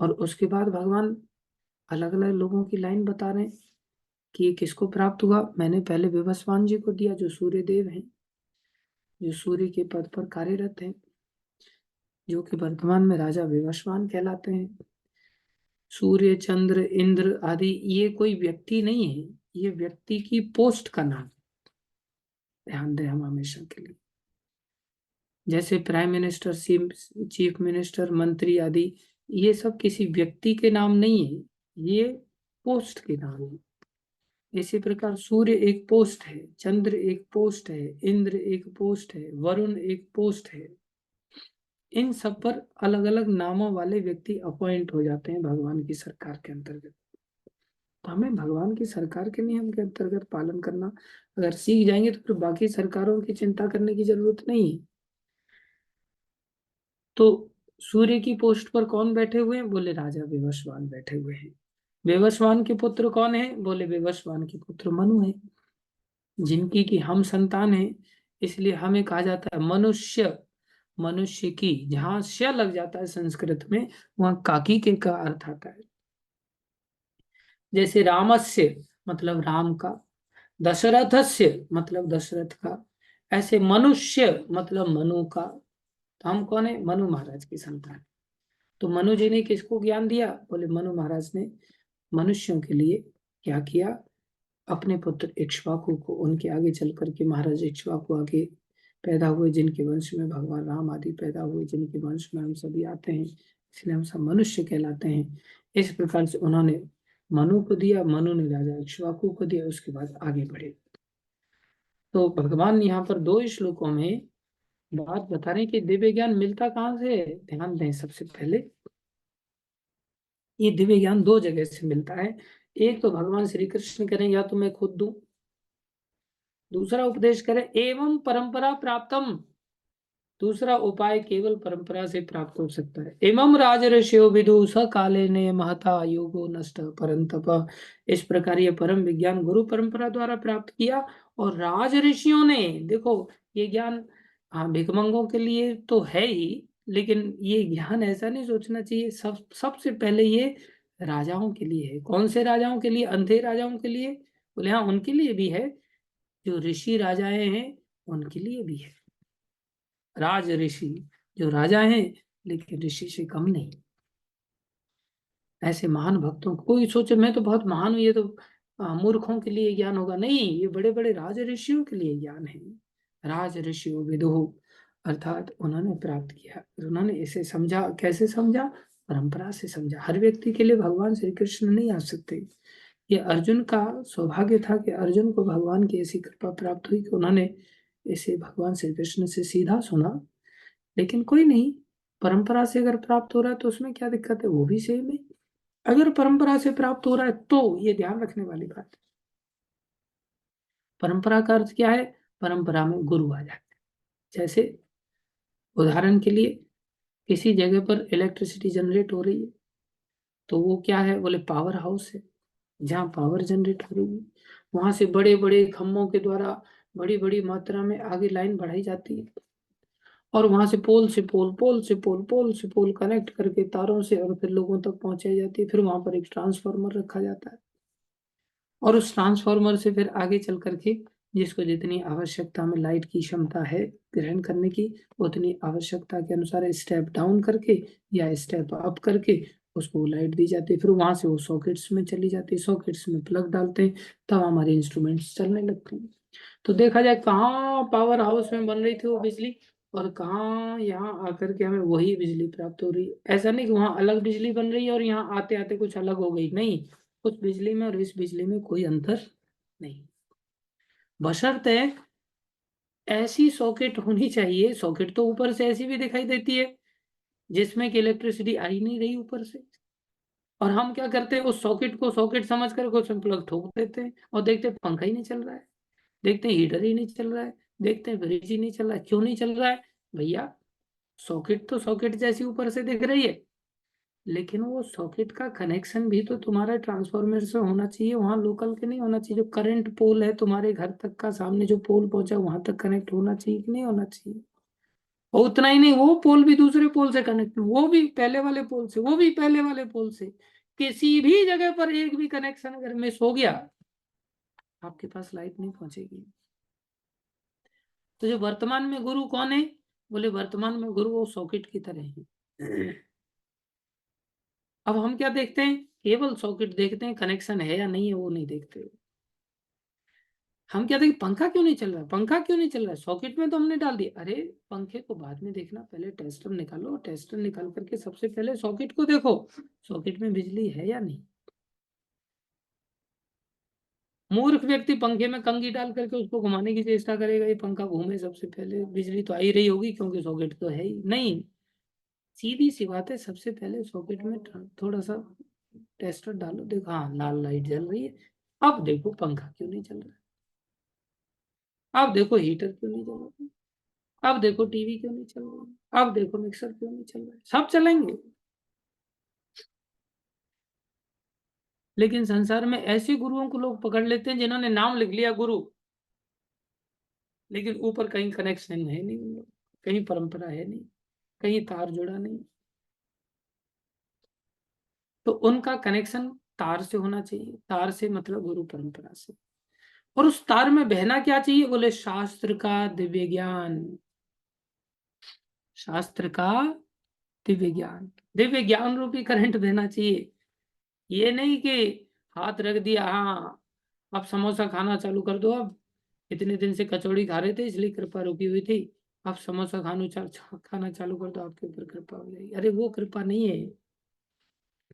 S1: और उसके बाद भगवान अलग अलग लोगों की लाइन बता रहे हैं कि ये किसको प्राप्त हुआ। मैंने पहले विवस्वान जी को दिया जो सूर्य देव हैं, जो सूर्य के पद पर कार्यरत हैं, जो कि वर्तमान में राजा विवस्वान कहलाते हैं। सूर्य चंद्र इंद्र आदि ये कोई व्यक्ति नहीं है, ये व्यक्ति की पोस्ट का नाम। ध्यान दें हम हमेशा के लिए, जैसे प्राइम मिनिस्टर, चीफ मिनिस्टर, मंत्री आदि, ये सब किसी व्यक्ति के नाम नहीं है, ये पोस्ट के नाम है। इसी प्रकार सूर्य एक पोस्ट है, चंद्र एक पोस्ट है, इंद्र एक पोस्ट है, वरुण एक पोस्ट है। इन सब पर अलग अलग नामों वाले व्यक्ति अपॉइंट हो जाते हैं भगवान की सरकार के अंतर्गत। तो हमें भगवान की सरकार के नियम के अंतर्गत पालन करना अगर सीख जाएंगे तो फिर बाकी सरकारों की चिंता करने की जरूरत नहीं है। तो सूर्य की पोस्ट पर कौन बैठे हुए हैं, बोले राजा विवस्वान बैठे हुए हैं। विवस्वान के पुत्र कौन है, बोले विवस्वान के पुत्र मनु है, जिनकी की हम संतान है। इसलिए हमें कहा जाता है मनुष्य। मनुष्य की, जहां श लग जाता है संस्कृत में, वहां काकी के का अर्थ आता है। जैसे रामस्य मतलब राम का, दशरथस्य मतलब दशरथ का, ऐसे मनुष्य मतलब मनु का। तो हम कौन है, मनु महाराज की संतान। तो मनु जी ने किसको ज्ञान दिया, बोले मनु महाराज ने मनुष्यों के लिए क्या किया, अपने पुत्र इक्ष्वाकु को, उनके आगे चल करके महाराज इक्ष्वाकु आगे पैदा हुए, जिनके वंश में भगवान राम आदि पैदा हुए, जिनके वंश में हम सभी आते हैं, इसलिए हम सब मनुष्य कहलाते हैं। इस प्रकार से उन्होंने मनु को दिया, मनु ने राजा इक्ष्वाकु को दिया, उसके बाद आगे बढ़े। तो भगवान यहाँ पर 2 श्लोकों में बात बता रहे हैं कि दिव्य ज्ञान मिलता कहाँ से है। ध्यान दें, सबसे पहले ये दिव्य ज्ञान 2 जगह से मिलता है। एक तो भगवान श्री कृष्ण करें या तो मैं खुद दूं, दूसरा उपदेश करें एवं परंपरा प्राप्तम, दूसरा उपाय केवल परंपरा से प्राप्त हो सकता है। एवं राजर्षियो विदु स काले ने महता योगो नष्ट परंतप। इस प्रकार ये परम विज्ञान गुरु परंपरा द्वारा प्राप्त किया। और राज ऋषियों ने, देखो ये ज्ञान हाँ भिकमंगों के लिए तो है ही, लेकिन ये ज्ञान ऐसा नहीं सोचना चाहिए, सबसे पहले ये राजाओं के लिए है। कौन से राजाओं के लिए? अंधे राजाओं के लिए? बोले हाँ, उनके लिए भी है। जो ऋषि राजाएं हैं उनके लिए भी है। राज ऋषि जो राजा हैं लेकिन ऋषि से कम नहीं। ऐसे महान भक्तों को कोई सोचे मैं तो बहुत महान हूं, ये तो मूर्खों के लिए ज्ञान होगा। नहीं, ये बड़े बड़े राज ऋषियों के लिए ज्ञान है। राज ऋषियों विदुः, अर्थात उन्होंने प्राप्त किया, उन्होंने इसे समझा। कैसे समझा? परंपरा से समझा। हर व्यक्ति के लिए भगवान श्री कृष्ण नहीं आ सकते। ये अर्जुन का सौभाग्य था कि अर्जुन को भगवान की ऐसी कृपा प्राप्त हुई कि उन्होंने इसे भगवान श्री कृष्ण से सीधा सुना। लेकिन कोई नहीं, परंपरा से अगर प्राप्त हो रहा है तो उसमें क्या दिक्कत है? वो भी सेम है। अगर परंपरा से प्राप्त हो रहा है तो ये ध्यान रखने वाली बात है। परंपरा का अर्थ क्या है? परंपरा में गुरु आ जाते हैं। जैसे उदाहरण के लिए किसी जगह पर इलेक्ट्रिसिटी जनरेट हो रही है तो वो क्या है? बोले पावर हाउस है। जहाँ पावर जनरेट हो रही है वहां से बड़े बड़े खम्भों के द्वारा बड़ी बड़ी मात्रा में आगे लाइन बढ़ाई जाती है, और वहां से पोल से पोल, पोल से पोल, पोल से पोल कनेक्ट करके तारों से और फिर लोगों तक पहुंचाई जाती है। फिर वहां पर एक ट्रांसफार्मर रखा जाता है, और उस ट्रांसफार्मर से फिर आगे चल करके जिसको जितनी आवश्यकता में लाइट की क्षमता है ग्रहण करने की, उतनी आवश्यकता के अनुसार स्टेप डाउन करके या स्टेप अप करके उसको लाइट दी जाती है। फिर वहां से वो सॉकेट्स में चली जाती है, सॉकेट्स में प्लग डालते हैं, तब हमारे इंस्ट्रूमेंट्स चलने लगते हैं। तो देखा जाए कहाँ पावर हाउस में बन रही थी वो बिजली, और कहाँ यहाँ आकर के हमें वही बिजली प्राप्त हो रही है। ऐसा नहीं कि वहां अलग बिजली बन रही है और यहाँ आते आते कुछ अलग हो गई, नहीं। उस बिजली में और इस बिजली में कोई अंतर नहीं, बशर्ते ऐसी सॉकेट होनी चाहिए। सॉकेट तो ऊपर से ऐसी भी दिखाई देती है जिसमें कि इलेक्ट्रिसिटी आ ही नहीं रही ऊपर से, और हम क्या करते हैं? उस सॉकेट को सॉकेट समझ कर कुछ प्लग ठोक देते हैं और देखते हैं पंखा ही नहीं चल रहा है, देखते हैं हीटर ही नहीं चल रहा है, देखते हैं फ्रिज ही नहीं चल रहा है। क्यों नहीं चल रहा है? भैया, सॉकेट तो सॉकेट जैसी ऊपर से दिख रही है, लेकिन वो सॉकेट का कनेक्शन भी तो तुम्हारा ट्रांसफार्मर से होना चाहिए, वहां लोकल के नहीं होना चाहिए। जो करंट पोल है तुम्हारे घर तक का, सामने जो पोल पहुंचा वहां तक कनेक्ट होना चाहिए कि नहीं होना चाहिए? और उतना ही नहीं, वो पोल भी दूसरे पोल से कनेक्ट, वो भी पहले वाले पोल से, वो भी पहले वाले पोल से। किसी भी जगह पर एक भी कनेक्शन अगर मिस हो गया, आपके पास लाइट नहीं पहुंचेगी। तो जो वर्तमान में गुरु कौन है? बोले वर्तमान में गुरु वो सॉकेट की तरह है। अब हम क्या देखते हैं? केवल सॉकेट देखते हैं, कनेक्शन है या नहीं है वो नहीं देखते। हम क्या देखते? पंखा क्यों नहीं चल रहा है, पंखा क्यों नहीं चल रहा है? सॉकेट में तो हमने डाल दिया। अरे, पंखे को बाद में देखना, पहले टेस्टर निकालो, टेस्टर निकाल करके सबसे पहले सॉकेट को देखो, सॉकेट में बिजली है या नहीं। मूर्ख व्यक्ति पंखे में कंघी डाल करके उसको घुमाने की चेष्टा करेगा, ये पंखा घूमे, सबसे पहले बिजली तो आ ही रही होगी क्योंकि सॉकेट तो है ही नहीं। सीधी सी बात है, सबसे पहले सॉकेट में थोड़ा सा टेस्टर डालो, देखो हाँ लाल लाइट जल रही है। अब देखो पंखा क्यों नहीं चल रहा है, अब देखो हीटर क्यों नहीं चल रहा है, अब देखो टीवी क्यों नहीं चल रहा है, अब देखो मिक्सर क्यों नहीं चल रहा है। सब चलेंगे, लेकिन संसार में ऐसे गुरुओं को लोग पकड़ लेते हैं जिन्होंने नाम लिख लिया गुरु, लेकिन ऊपर कहीं कनेक्शन है नहीं उन लोग, कहीं परंपरा है नहीं, कहीं तार जुड़ा नहीं। तो उनका कनेक्शन तार से होना चाहिए, तार से मतलब गुरु परंपरा से। और उस तार में बहना क्या चाहिए? बोले शास्त्र का दिव्य ज्ञान, शास्त्र का दिव्य ज्ञान, दिव्य ज्ञान रूपी करंट बहना चाहिए। ये नहीं कि हाथ रख दिया, हाँ अब समोसा खाना चालू कर दो, अब इतने दिन से कचौड़ी खा रहे थे इसलिए कृपा रुकी हुई थी, अब समोसा खाना चालू कर दो, आपके ऊपर कृपा हो जाएगी। अरे वो कृपा नहीं है।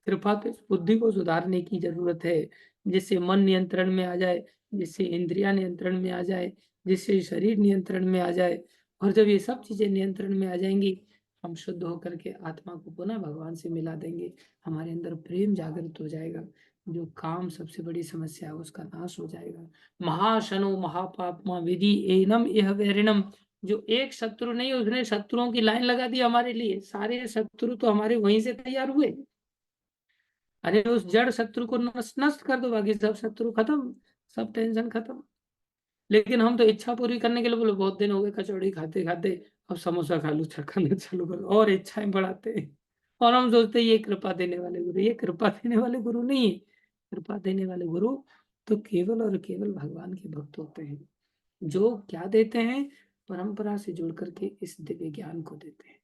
S1: कृपा तो इस बुद्धि को सुधारने की जरूरत है, जिससे मन नियंत्रण में आ जाए, जिससे इंद्रियां नियंत्रण में आ जाए, जिससे शरीर नियंत्रण में आ जाए। और जब ये सब चीजें नियंत्रण में आ जाएंगी, हम शुद्ध होकर के आत्मा को पुनः भगवान से मिला देंगे। हमारे अंदर प्रेम जागृत हो जाएगा, जो काम सबसे बड़ी समस्या है उसका नाश हो जाएगा। महाशनो महापापमा विधि एनम यह वैरिणम। जो एक शत्रु नहीं, उसने शत्रुओं की लाइन लगा दी हमारे लिए, सारे शत्रु तो हमारे वहीं से तैयार हुए। अरे उस जड़ शत्रु को नष्ट नष्ट कर दो, बाकी सब शत्रु खत्म, सब टेंशन खत्म। लेकिन हम तो इच्छा पूरी करने के लिए बोले बहुत दिन हो गए कचौड़ी खाते खाते, अब समोसा खा लू, खाना चालू करो, और इच्छाएं बढ़ाते हैं। और हम सोचते हैं ये कृपा देने वाले गुरु। ये कृपा देने वाले गुरु नहीं है। कृपा देने वाले गुरु तो केवल और केवल भगवान के भक्त होते हैं, जो क्या देते हैं, परंपरा से जुड़ करके इस दिव्य ज्ञान को देते हैं।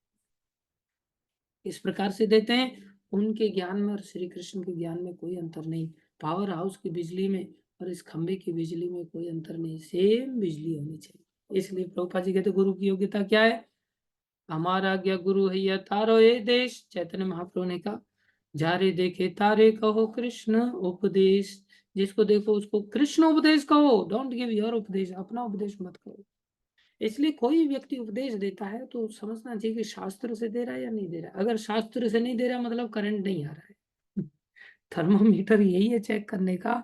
S1: इस प्रकार से देते हैं, उनके ज्ञान में और श्री कृष्ण के ज्ञान में कोई अंतर नहीं। पावर हाउस की बिजली में और इस खंबे की बिजली में कोई अंतर नहीं, सेम बिजली होनी चाहिए। इसलिए प्रभुपाद जी कहते गुरु की योग्यता क्या है? हमारा आज्ञा गुरु है या तारो ये देश। चैतन्य महाप्रभु ने कहा, जारे देखे तारे कहो कृष्ण उपदेश। जिसको देखो उसको कृष्ण उपदेश कहो, डोंट गिव योर उपदेश, अपना उपदेश मत कहो। इसलिए कोई व्यक्ति उपदेश देता है तो समझना चाहिए कि शास्त्र से दे रहा है या नहीं दे रहा है। अगर शास्त्र से नहीं दे रहा मतलब करंट नहीं आ रहा है। थर्मोमीटर यही है चेक करने का,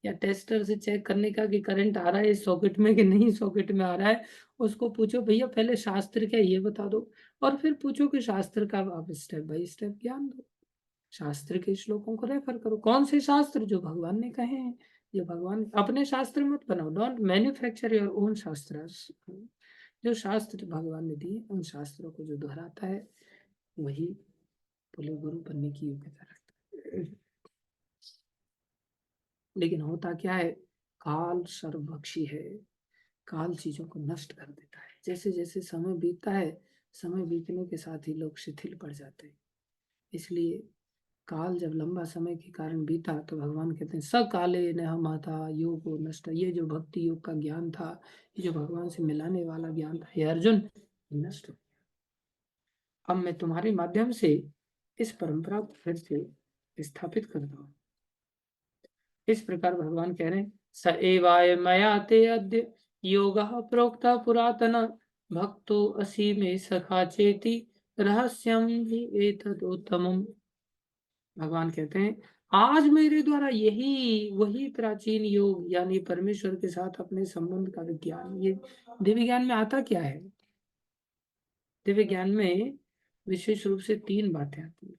S1: या टेस्टर से चेक करने का कि करंट आ रहा है इस सॉकेट में कि नहीं सॉकेट में आ रहा है। उसको पूछो भैया पहले शास्त्र क्या ये बता दो, और फिर पूछो कि शास्त्र का आप स्टेप बाय स्टेप ज्ञान दो। शास्त्र के श्लोकों को रेफर करो। कौन से शास्त्र? जो भगवान ने कहे हैं। जो भगवान, अपने शास्त्र मत बनाओ, डोंट मैन्युफैक्चर योर ओन शास्त्र। जो शास्त्र भगवान ने दिए उन शास्त्रों को जो दोहराता है वही बोले गुरु बनने की योग्यता रखता है। लेकिन होता क्या है, काल सर्वभक्षी है। काल चीजों को नष्ट कर देता है। जैसे जैसे समय बीतता है, समय बीतने के साथ ही लोग शिथिल पड़ जाते हैं। इसलिए काल जब लंबा समय के कारण बीता तो भगवान कहते हैं सकाले न माता योग नष्ट। ये जो भक्ति योग का ज्ञान था, ये जो भगवान से मिलाने वाला ज्ञान था, हे अर्जुन, नष्ट हो। अब मैं तुम्हारे माध्यम से इस परंपरा को फिर से स्थापित करता हूँ। इस प्रकार भगवान कह रहे हैं, स एवाय मया ते अद्य योगः प्रोक्तः पुरातन भक्तो असि मे सखा चेति रहस्यम हि एतदुत्तमम्। भगवान कहते हैं आज मेरे द्वारा यही वही प्राचीन योग यानी परमेश्वर के साथ अपने संबंध का विज्ञान। ये दिव्य ज्ञान में आता क्या है? दिव्य ज्ञान में विशेष रूप से तीन बातें आती है।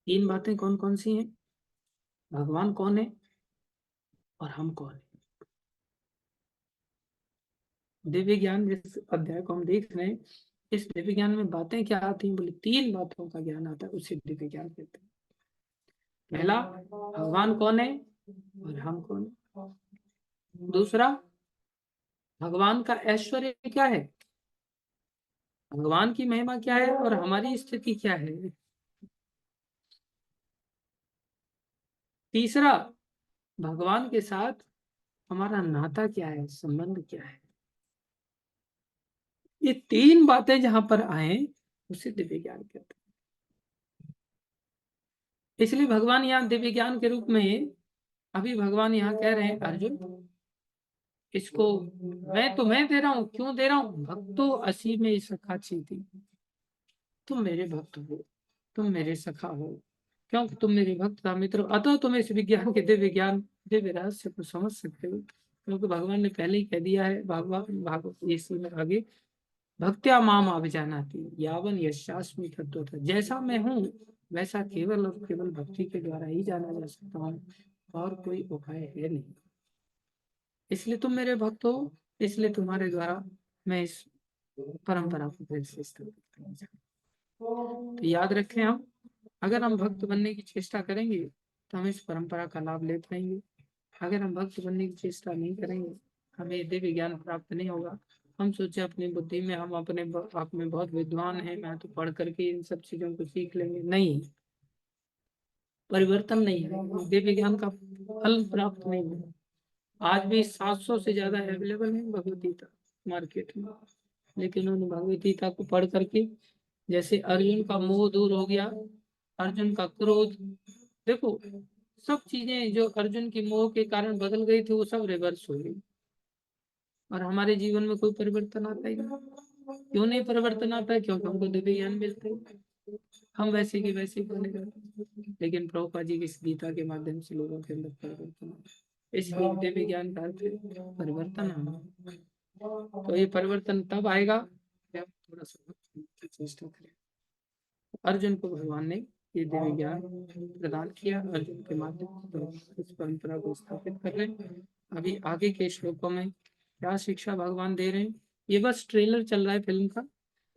S1: तीन बातें कौन कौन सी हैं? भगवान कौन है और हम कौन है। दिव्य ज्ञान जिस अध्याय को हम देख रहे हैं, इस दिव्य ज्ञान में बातें क्या आती हैं? बोले तीन बातों का ज्ञान आता है, उसे दिव्य ज्ञान कहते हैं। पहला, भगवान कौन है और हम कौन है। दूसरा, भगवान का ऐश्वर्य क्या है, भगवान की महिमा क्या है और हमारी स्थिति क्या है। तीसरा, भगवान के साथ हमारा नाता क्या है, संबंध क्या है। ये तीन बातें जहां पर आए उसे दिव्य ज्ञान कहते हैं। इसलिए भगवान यहाँ दिव्य ज्ञान के रूप में, अभी भगवान यहाँ कह रहे हैं अर्जुन, इसको मैं तुम्हें दे रहा हूं। क्यों दे रहा हूं? भक्तो असी में सखा चीती। तुम मेरे भक्त हो, तुम मेरे सखा हो, क्योंकि तुम मेरे भक्त का मित्र हो, अतः तुम इस विज्ञान के दिव्य ज्ञान दिव्य रहस्य को समझ सकते हो। क्योंकि भगवान ने पहले ही कह दिया है, भगवान भागवत इसी में आगे, भक्त्या माम अभिजानाति यावन यशास्मि तत्त्वतः। जैसा मैं हूँ वैसा केवल और केवल भक्ति के द्वारा ही जाना जा सकता हूँ, और कोई उपाय है नहीं। इसलिए तुम मेरे भक्त हो, इसलिए तुम्हारे द्वारा मैं इस परंपरा को फिर से स्थापित करना चाहता हूँ। तो याद रखें, हम अगर हम भक्त बनने की चेष्टा करेंगे तो हम इस परंपरा का लाभ ले पाएंगे। अगर हम भक्त बनने की चेष्टा नहीं करेंगे, हमें दिव्य ज्ञान प्राप्त नहीं होगा। हम सोचे अपनी बुद्धि में हम अपने आप में बहुत विद्वान हैं, मैं तो पढ़ करके इन सब चीजों को सीख लेंगे। नहीं, परिवर्तन नहीं है, दिव्य ज्ञान का फल प्राप्त नहीं है। आज भी 700 से ज्यादा अवेलेबल है भगवत गीता मार्केट में, लेकिन उन भगवत गीता को पढ़ करके, जैसे अर्जुन का मोह दूर हो गया, अर्जुन का क्रोध, देखो सब चीजें जो अर्जुन की मोह के कारण बदल गई थी वो सब रिवर्स हो गई। और हमारे जीवन में कोई परिवर्तन आता है क्या? क्यों नहीं परिवर्तन आता है? क्योंकि हमको दिव्य ज्ञान मिलते हैं, हम वैसे की वैसे ही बने रहते हैं। लेकिन प्रभुपाद जी की इस गीता के माध्यम से लोगों के अंदर परिवर्तन आता है। इसलिए दिव्य ज्ञान का अर्थ है परिवर्तन आना। तो ये परिवर्तन तब आएगा जब थोड़ा सा भक्ति की चेष्टा करें। अर्जुन को भगवान ने ये दिव्य ज्ञान प्रदान किया, अर्जुन के माध्यम से तो इस परंपरा को स्थापित कर रहे हैं। अभी आगे के श्लोकों में क्या शिक्षा भगवान दे रहे हैं, ये बस ट्रेलर चल रहा है फिल्म का।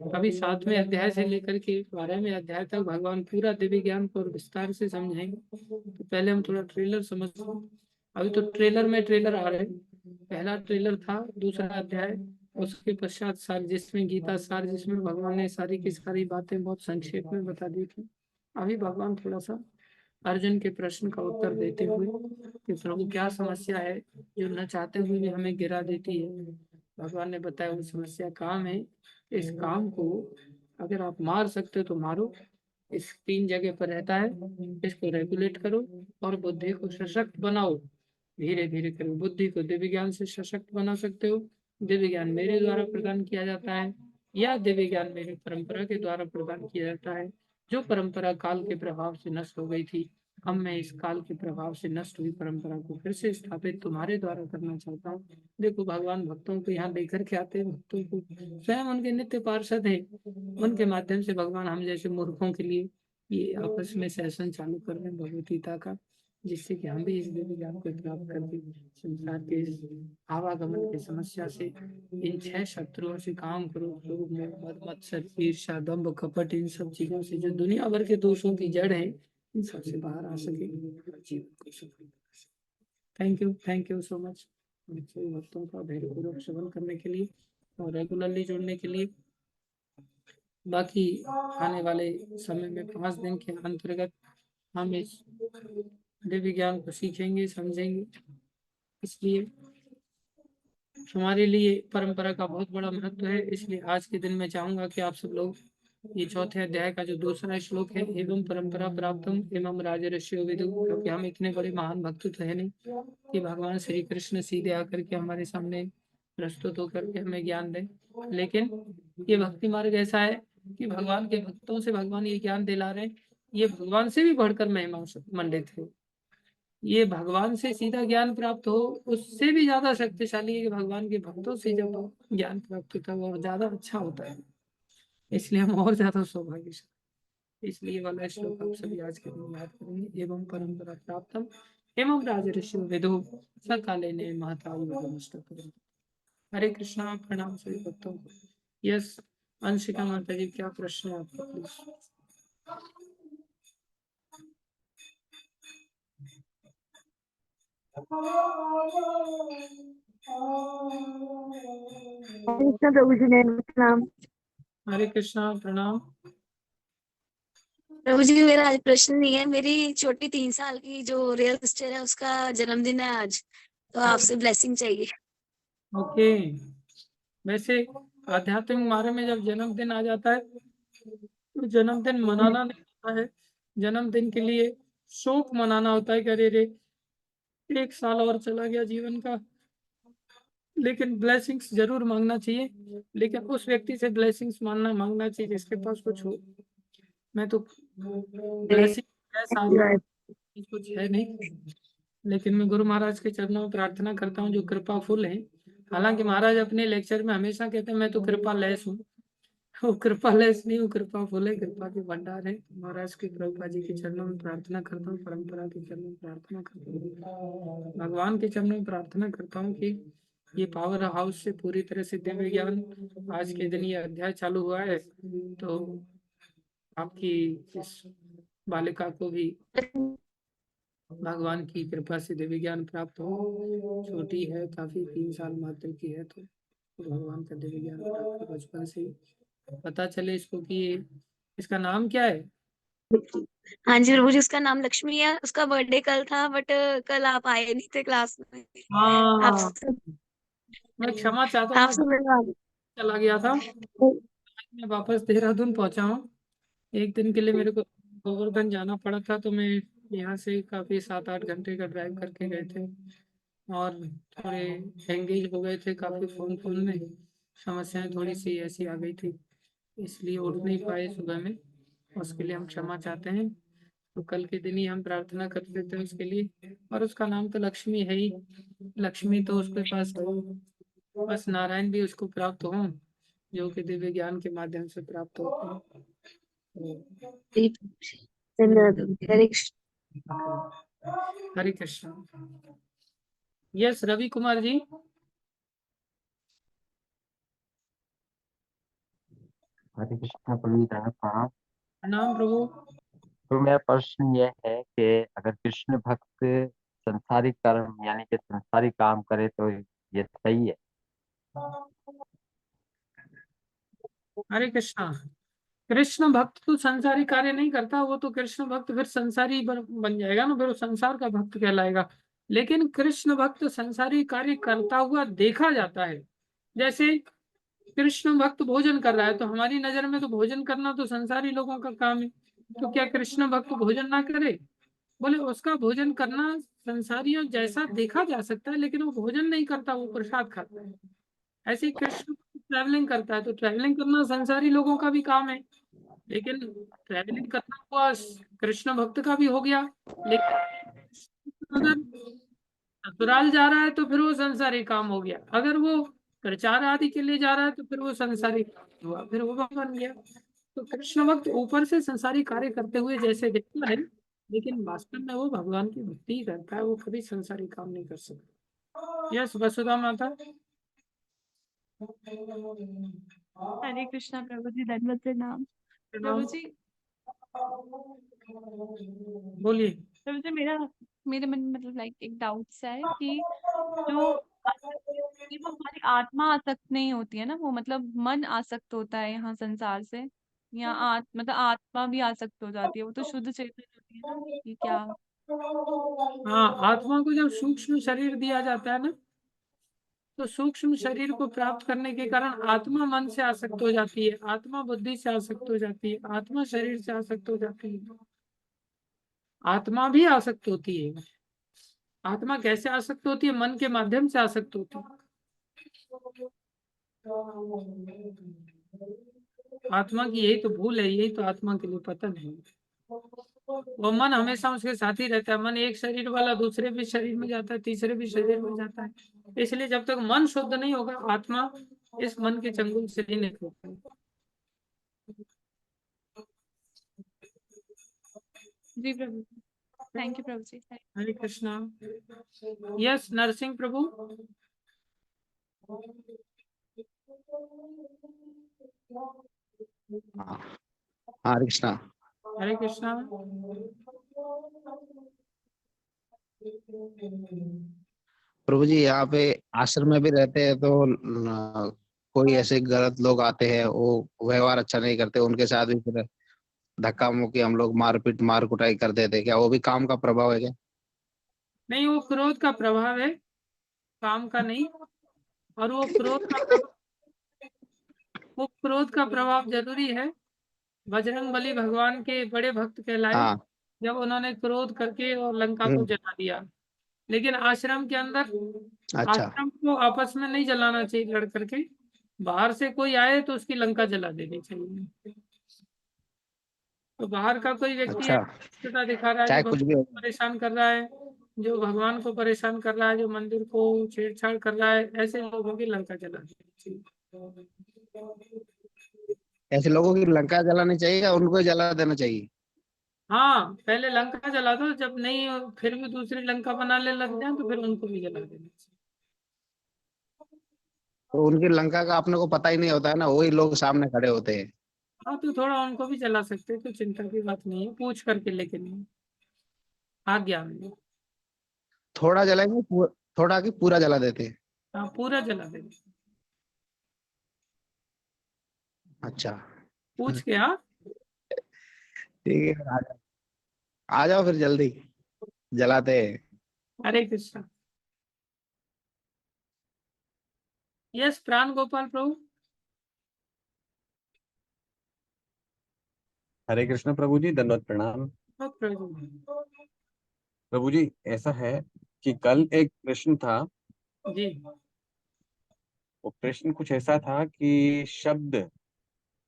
S1: अभी 7वें अध्याय से लेकर के 12वें अध्याय तक भगवान पूरा दिव्य ज्ञान को विस्तार से समझाएंगे। तो पहले हम थोड़ा ट्रेलर समझते हैं। अभी तो ट्रेलर में ट्रेलर आ रहे हैं। पहला ट्रेलर था दूसरा अध्याय, उसके पश्चात सार जिसमें गीता सार, जिसमें भगवान ने सारी की सारी बातें बहुत संक्षेप में बता दी थी। अभी भगवान थोड़ा सा अर्जुन के प्रश्न का उत्तर देते हुए कि प्रभु क्या समस्या है जो न चाहते हुए भी हमें गिरा देती है। भगवान ने बताया वो समस्या काम है, इस काम को अगर आप मार सकते हो तो मारो। इस 3 जगह पर रहता है, इसको रेगुलेट करो और बुद्धि को सशक्त बनाओ। धीरे धीरे करो। बुद्धि को दिव्य ज्ञान से सशक्त बना सकते हो। दिव्य ज्ञान मेरे द्वारा प्रदान किया जाता है, या दिव्य ज्ञान मेरी परंपरा के द्वारा प्रदान किया जाता है, जो परंपरा काल के प्रभाव से नष्ट हो गई थी। अब मैं इस काल के प्रभाव से नष्ट हुई परंपरा को फिर से स्थापित तुम्हारे द्वारा करना चाहता हूँ। देखो भगवान भक्तों को यहाँ लेकर के आते हैं, भक्तों को स्वयं उनके नित्य पार्षद है, उनके माध्यम से भगवान हम जैसे मूर्खों के लिए ये आपस में सेशन चालू कर रहे हैं भगवत गीता का, जिससे कि हम भी इस दिव्य ज्ञान को प्राप्त करके संसार के इस आवागमन की समस्या से, इन 6 शत्रुओं से, काम, क्रोध, लोभ, मोह, मद, मत्सर, ईर्ष्या, दंभ, कपट, इन सब चीजों से जो दुनिया भर के दोषों की जड़ है, इन सबसे बाहर आ सके, जीवन को सफल। थैंक यू सो मच सभी भक्तों का धैर्यपूर्वक श्रवण करने के लिए और रेगुलरली जुड़ने के लिए। बाकी आने वाले समय में 5 दिन के अंतर्गत हम इस दिव्य ज्ञान को सीखेंगे, समझेंगे। इसलिए हमारे लिए परंपरा का बहुत बड़ा महत्व है। इसलिए आज के दिन मैं चाहूंगा कि आप सब लोग ये 4थे अध्याय का जो दूसरा श्लोक है, एवं परंपरा प्राप्तम एवं राजर्षियो विदु, क्योंकि हम इतने बड़े महान भक्त तो है नहीं कि भगवान श्री कृष्ण सीधे आकर के हमारे सामने प्रस्तुत होकर के हमें ज्ञान दें, लेकिन ये भक्ति मार्ग ऐसा है कि भगवान के भक्तों से भगवान ये ज्ञान दिला रहे हैं। ये भगवान से भी बढ़कर महिमा मंडित है। ये भगवान से सीधा ज्ञान प्राप्त हो, उससे भी ज्यादा शक्तिशाली है कि भगवान के भक्तों से जब ज्ञान प्राप्त होता है वो और ज्यादा अच्छा होता है। इसलिए हम और ज्यादा सौभाग्यशाली। इसलिए वाला श्लोक आप सभी आज के दिन याद करेंगे। एवं परंपरा प्राप्तम एवं राजर्षि विदु सकाले ने महता। हरे कृष्णा, प्रणाम सभी भक्तों को। यस अंशिका माता जी, क्या प्रश्न है आपका प्लीज?
S2: कृष्ण प्रभु जी ने प्रणाम।
S1: हरे कृष्णा, प्रणाम।
S2: प्रभु जी मेरा आज प्रश्न नहीं है, मेरी छोटी 3 साल की जो रियल सिस्टर है उसका जन्मदिन है आज, तो आपसे ब्लेसिंग चाहिए।
S1: ओके। वैसे आध्यात्मिक मार्ग में जब जन्मदिन आ जाता है तो जन्मदिन मनाना नहीं होता है, जन्मदिन के लिए शोक मनाना होता है कि अरे रे 1 साल और चला गया जीवन का। लेकिन ब्लेसिंग्स जरूर मांगना चाहिए, लेकिन उस व्यक्ति से ब्लेसिंग्स मांगना चाहिए जिसके पास कुछ हो। मैं तो ब्लेसिंग है सारी, कुछ है नहीं, लेकिन मैं गुरु महाराज के चरणों में प्रार्थना करता हूँ जो कृपा फुल है। हालांकि महाराज अपने लेक्चर में हमेशा कहते हैं मैं तो कृपा लेस हूँ। वो कृपा लेस नहीं, वो कृपा फुल है, कृपा के भंडार है। महाराज के कृपा जी के चरणों में प्रार्थना करता हूँ, परंपरा के चरणों में प्रार्थना करता हूँ, भगवान के चरणों में प्रार्थना करता हूँ कि ये पावर हाउस से पूरी तरह से दिव्य ज्ञान आज के दिन ये अध्याय चालू हुआ है, तो आपकी इस बालिका को भी भगवान की कृपा से दिव्य ज्ञान प्राप्त हो। छोटी है काफी, 3 साल मात्र की है, तो भगवान का दिव्य ज्ञान प्राप्त हो बचपन से ही। पता चले इसको कि इसका नाम क्या है।
S2: हाँ जी प्रभु जी, उसका नाम लक्ष्मी है, उसका बर्थडे कल था बट कल आप आए नहीं थे क्लास में। आप
S1: हाँ,
S2: सब
S1: मैं क्षमा चाहता हूँ,
S2: आप
S1: मैं
S2: सब
S1: चला गया था। मैं वापस देहरादून पहुंचा हूँ। एक दिन के लिए मेरे को गोवर्धन जाना पड़ा था, तो मैं यहाँ से काफी 7-8 घंटे का ड्राइव करके गए थे और थोड़े एंगेज हो गए थे काफी फोन फोन में। समस्याएं थोड़ी सी ऐसी आ गई थी, इसलिए उठ नहीं पाए सुबह में। उसके लिए हम क्षमा चाहते हैं। तो कल के दिन ही हम प्रार्थना करते थे उसके लिए, और उसका नाम तो लक्ष्मी है ही। लक्ष्मी तो उसके पास बस नारायण भी उसको प्राप्त हो, जो कि दिव्य ज्ञान के माध्यम से प्राप्त होते हैं।
S2: धन्यवाद। हरे कृष्ण।
S1: हरे कृष्ण। यस रवि कुमार जी।
S3: हरे कृष्णा प्रभु जी धन्यवाद प्रणाम।
S1: प्रणाम प्रभु।
S3: तो मेरा प्रश्न यह है कि अगर कृष्ण भक्त संसारिक कर्म यानी कि संसारिक काम करे तो ये सही है?
S1: हरे कृष्णा। कृष्ण भक्त तो संसारी कार्य नहीं करता, वो तो कृष्ण भक्त फिर संसारी बन जाएगा ना, फिर वो संसार का भक्त कहलाएगा। लेकिन कृष्ण भक्त संसारी कार्य करता हुआ देखा जाता है। जैसे कृष्ण भक्त भोजन कर रहा है, तो हमारी नजर में तो भोजन करना तो संसारी लोगों का काम है। तो क्या कृष्ण भक्त भोजन ना करे? बोले उसका भोजन करना संसारियों जैसा देखा जा सकता है, लेकिन वो भोजन नहीं करता, वो प्रसाद खाता है। ऐसे ही कृष्ण ट्रैवलिंग करता है, तो ट्रैवलिंग करना संसारी लोगों का भी काम है, लेकिन ट्रैवलिंग करना हुआ कृष्ण भक्त का भी हो गया। लेकिन अगर ससुराल जा रहा है तो फिर वो संसारी काम हो गया, अगर वो प्रचार आदि के लिए जा रहा है तो फिर वो संसारी काम हुआ, फिर वो बन गया। तो कृष्ण भक्त ऊपर से संसारी कार्य करते हुए जैसे दिखता है, लेकिन वास्तव में वो भगवान की भक्ति ही करता है, वो कभी संसारी काम नहीं कर सकता। यस वसुधा माता।
S4: हरे कृष्णा प्रभु जी, दंडवत प्रणाम। प्रभु जी,
S1: बोलिए।
S4: प्रभु जी, मेरे मन में मतलब लाइक एक डाउट सा है कि जो आसक्त होती है वो हमारी आत्मा आसक्त नहीं होती है ना, वो मतलब मन आसक्त होता है यहाँ संसार से, या मतलब आत्मा भी आसक्त हो जाती है, वो तो शुद्ध चेतन होती है ना, कि क्या?
S1: हाँ, आत्मा को जब सूक्ष्म शरीर दिया जाता है ना, तो सूक्ष्म शरीर को प्राप्त करने के कारण आत्मा मन से आसक्त हो जाती है, आत्मा बुद्धि से आसक्त हो जाती है, आत्मा शरीर से आसक्त हो जाती है, आत्मा भी आसक्त होती है। आत्मा कैसे आसक्त होती है? मन के माध्यम से आसक्त होती है। आत्मा की यही तो भूल है, यही तो आत्मा के लिए पतन है। वो मन हमेशा उसके साथ ही रहता है, मन एक शरीर वाला दूसरे भी शरीर में जाता है, तीसरे भी शरीर में जाता है। इसलिए जब तक मन शुद्ध नहीं होगा, आत्मा इस मन के चंगुल से नहीं निकल पाएगी।
S4: जी प्रभु, थैंक यू प्रभु जी।
S1: हरे कृष्णा। यस नरसिंह प्रभु।
S5: हाँ, हरे कृष्णा।
S1: हरे कृष्णा।
S5: प्रभु जी, यहाँ पे आश्रम में भी रहते हैं तो कोई ऐसे गलत लोग आते हैं, वो व्यवहार अच्छा नहीं करते, उनके साथ भी फिर धक्का मुक्की, हम लोग मारपीट मार कुटाई कर देते, क्या वो भी काम का प्रभाव है क्या?
S1: नहीं, वो क्रोध का प्रभाव है, काम का नहीं। और वो क्रोध का प्रभाव, वो क्रोध का प्रभाव जरूरी है। बजरंग बली भगवान के बड़े भक्त कहलाए,
S5: हाँ।
S1: जब उन्होंने क्रोध करके और लंका को
S5: हम्म।
S1: जला दिया। लेकिन आश्रम के अंदर,
S5: अच्छा।
S1: आश्रम को आपस में नहीं जलाना चाहिए लड़ करके। बाहर से कोई आए तो उसकी लंका जला देनी चाहिए। तो बाहर का कोई व्यक्ति है,
S5: अच्छा,
S1: दुष्टता दिखा रहा है, जो
S5: चाहे
S1: भगवान
S5: कुछ भी हो।
S1: को परेशान कर रहा है, जो भगवान को परेशान कर रहा है, जो मंदिर को छेड़छाड़ कर रहा है, ऐसे लोगों की लंका जला देनी चाहिए।
S5: ऐसे लोगों की लंका जलानी चाहिए या उनको ही जला देना चाहिए?
S1: हाँ, पहले लंका जला दो, जब नहीं फिर भी दूसरी लंका बनाने लग जाए तो फिर उनको भी जला देना चाहिए।
S5: तो उनकी लंका का अपने को पता ही नहीं होता है ना, वही लोग सामने खड़े होते हैं।
S1: हाँ, तो थोड़ा उनको भी जला सकते हैं, तो चिंता की बात नहीं है, पूछ करके, लेकिन आज्ञा में।
S5: थोड़ा जलाएंगे, थोड़ा की पूरा जला देते हैं?
S1: हाँ, पूरा जला देंगे।
S5: अच्छा।
S1: पूछ के। हाँ।
S5: ठीक है, फिर आ जाओ फिर जल्दी, जलाते हैं।
S1: हरे कृष्णा। यस प्राण गोपाल प्रभु।
S6: हरे कृष्ण प्रभु जी, दंडवत प्रणाम।
S1: बहुत प्रभु।
S6: प्रभु जी, ऐसा है कि कल एक प्रश्न था।
S1: जी।
S6: वो प्रश्न कुछ ऐसा था कि शब्द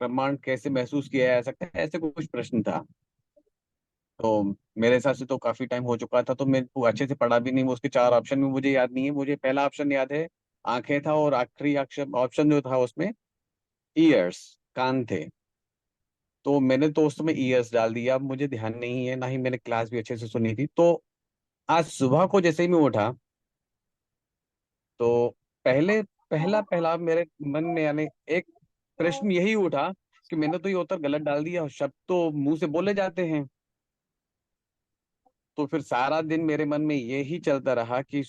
S6: प्रमाण कैसे महसूस किया जा सकता है, ऐसे कुछ प्रश्न था। तो मेरे हिसाब से तो काफी टाइम हो चुका था, तो मैं वो अच्छे से पढ़ा भी नहीं। वो उसके चार ऑप्शन में मुझे याद नहीं है। मुझे पहला ऑप्शन याद है, आंखें था, और आखिरी ऑप्शन जो था उसमें ईयर्स, कान थे। तो मैंने तो उस समय ईयर्स डाल दिया। अब मुझे ध्यान नहीं है, ना ही मैंने क्लास भी अच्छे से सुनी थी। तो आज सुबह को जैसे ही मैं उठा, तो पहले पहला पहला मेरे मन में यानी एक प्रश्न यही उठा कि मैंने तो ये उत्तर गलत डाल दिया, शब्द तो मुंह से बोले जाते हैं। तो फिर सारा दिन मेरे मन में यही चलता रहा कि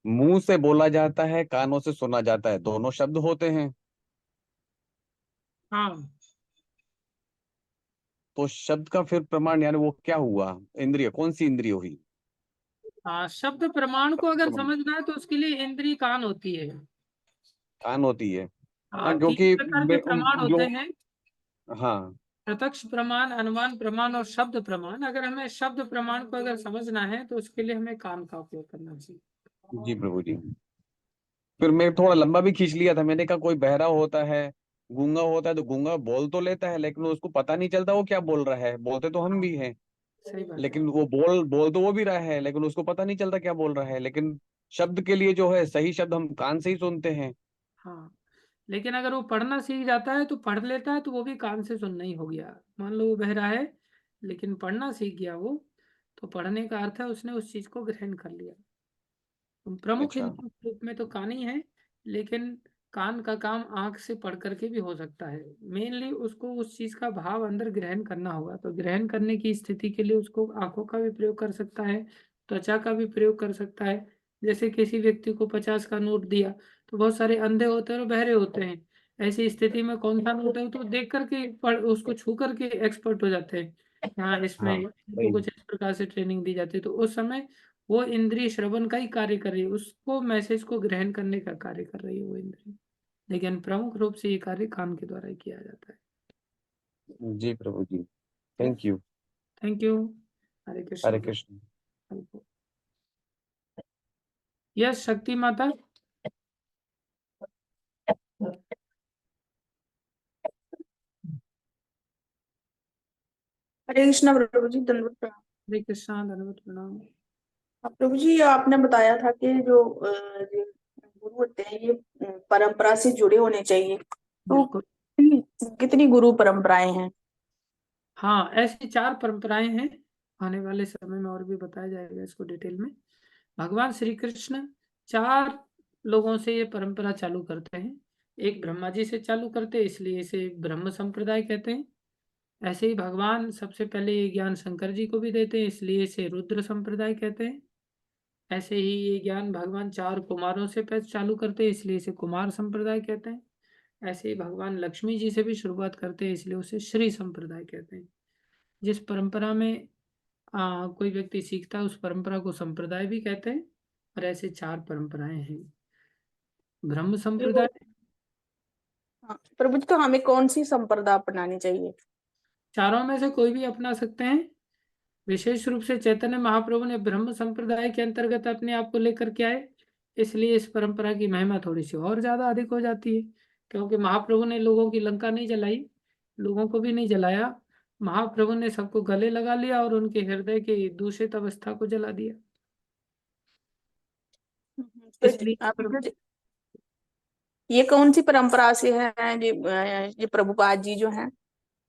S6: मुंह से बोला जाता है, कानों से सुना जाता है, दोनों शब्द होते हैं।
S1: हाँ,
S6: तो शब्द का फिर प्रमाण यानी वो क्या हुआ, इंद्रिय, कौन सी इंद्रिय हुई?
S1: हाँ, शब्द प्रमाण को अगर
S6: प्रमाण
S1: समझना है तो उसके लिए इंद्रिय कान होती है।
S6: कान होती है। हाँ,
S1: हाँ, तीन
S6: क्योंकि
S1: प्रकार के प्रमाण होते
S6: जो,
S1: हैं:
S6: हाँ
S1: प्रत्यक्ष प्रमाण, अनुमान प्रमाण और शब्द प्रमाण। अगर हमें शब्द प्रमाण को अगर समझना है तो उसके लिए हमें कान का उपयोग करना चाहिए।
S6: जी प्रभु जी। फिर मैं थोड़ा लंबा भी खींच लिया था, मैंने कहा कोई बहरा होता है, गूंगा होता है, तो गूंगा बोल तो लेता है लेकिन उसको पता नहीं चलता वो क्या बोल रहा है, बोलते तो हम भी हैं,
S1: सही बात है।
S6: लेकिन वो बोल बोल तो वो भी रहा है लेकिन उसको पता नहीं चलता क्या बोल रहा है। लेकिन शब्द के लिए जो है सही शब्द हम कान से ही सुनते हैं।
S1: हाँ, लेकिन अगर वो पढ़ना सीख जाता है तो पढ़ लेता है, तो वो भी कान से सुनना ही हो गया। मान लो वो बहरा है लेकिन पढ़ना सीख गया वो, तो पढ़ने का अर्थ है उसने उस चीज को ग्रहण कर लिया। प्रमुख
S6: अच्छा।
S1: इंद्रियों के रूप में तो कान ही है, लेकिन कान का काम आंख से पढ़ करके भी हो सकता है। मेनली उसको उस चीज का भाव अंदर ग्रहण करना होगा, तो ग्रहण करने की स्थिति के लिए उसको आंखों का भी प्रयोग कर सकता है, त्वचा का भी प्रयोग कर सकता है। जैसे किसी व्यक्ति को 50 का नोट दिया, तो बहुत सारे अंधे होते हैं और बहरे होते हैं। ऐसी स्थिति में कौन सा नोट है तो देख करके पढ़, उसको छू करके एक्सपर्ट हो जाते हैं। हाँ, इसमें
S6: हाँ
S1: इनको
S6: सही।
S1: कुछ इस प्रकार से ट्रेनिंग दी जाती है, तो उस समय वो इंद्रिय श्रवण का ही कार्य कर रही है, उसको मैसेज को ग्रहण करने का कार्य कर रही है वो इंद्रिय। लेकिन प्रमुख रूप से ये कार्य कान के द्वारा ही किया जाता है।
S6: जी प्रभु जी, thank you.
S1: Thank you. Hare
S6: Hare
S1: Krishna.
S6: Krishna.
S1: Yes, Shakti माता।
S7: हरे कृष्णा प्रभु जी, दंडवत प्रणाम।
S1: हरे कृष्णा, धन्यवाद, प्रणाम।
S7: प्रभु जी, आपने बताया था कि जो ये गुरु होते हैं ये परंपरा से जुड़े होने चाहिए, तो
S1: बिल्कुल।
S7: कितनी गुरु परंपराएं हैं?
S1: हाँ, ऐसी 4 परंपराएं हैं। आने वाले समय में और भी बताया जाएगा इसको डिटेल में। भगवान श्री कृष्ण 4 लोगों से ये परंपरा चालू करते हैं। एक ब्रह्मा जी से चालू करते हैं, इसलिए इसे ब्रह्म संप्रदाय कहते हैं। ऐसे ही भगवान सबसे पहले ये ज्ञान शंकर जी को भी देते हैं, इसलिए इसे रुद्र संप्रदाय कहते हैं। ऐसे ही ये ज्ञान भगवान 4 कुमारों से चालू करते हैं, इसलिए इसे कुमार संप्रदाय कहते हैं। ऐसे ही भगवान लक्ष्मी जी से भी शुरुआत करते हैं, इसलिए उसे श्री संप्रदाय कहते हैं। जिस परंपरा में कोई व्यक्ति सीखता है उस परंपरा को संप्रदाय भी कहते हैं। और ऐसे 4 परंपराएं हैं। ब्रह्म संप्रदाय,
S7: हाँ, प्रभु जी, तो हमें कौन सी संप्रदा अपनानी चाहिए?
S1: चारों में से कोई भी अपना सकते हैं। विशेष रूप से चैतन्य महाप्रभु ने ब्रह्म संप्रदाय के अंतर्गत अपने आप को लेकर के आए, इसलिए इस परंपरा की महिमा थोड़ी सी और ज्यादा अधिक हो जाती है। क्योंकि महाप्रभु ने लोगों की लंका नहीं जलाई, लोगों को भी नहीं जलाया। महाप्रभु ने सबको गले लगा लिया और उनके हृदय की दूषित अवस्था को जला दिया।
S7: तो
S1: इसलिए
S7: ये कौन सी परंपरा से है? ये प्रभुपाद जी जो हैं?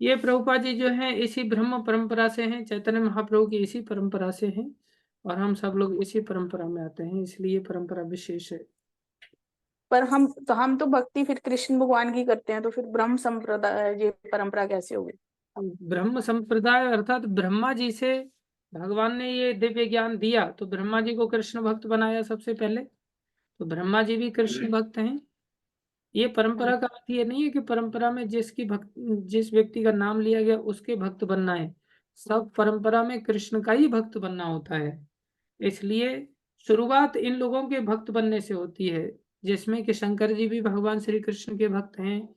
S1: ये प्रभुपाद जी जो हैं इसी ब्रह्म परंपरा से हैं, चैतन्य महाप्रभु की इसी परंपरा से हैं। और हम सब लोग इसी परंपरा में आते हैं, इसलिए ये परंपरा विशेष है।
S7: पर हम तो भक्ति फिर कृष्ण भगवान की करते हैं, तो फिर ब्रह्म संप्रदाय ये परंपरा कैसे होगी?
S1: ब्रह्म संप्रदाय अर्थात ब्रह्मा जी से भगवान ने ये दिव्य ज्ञान दिया, तो ब्रह्मा जी को कृष्ण भक्त बनाया सबसे पहले, तो ब्रह्मा जी भी कृष्ण भक्त हैं। ये परंपरा का अर्थ ये नहीं है कि परंपरा में जिस व्यक्ति का नाम लिया गया उसके भक्त बनना है। सब परंपरा में कृष्ण का ही भक्त बनना होता है। इसलिए शुरुआत इन लोगों के भक्त बनने से होती है, जिसमें कि शंकर जी भी भगवान श्री कृष्ण के भक्त हैं।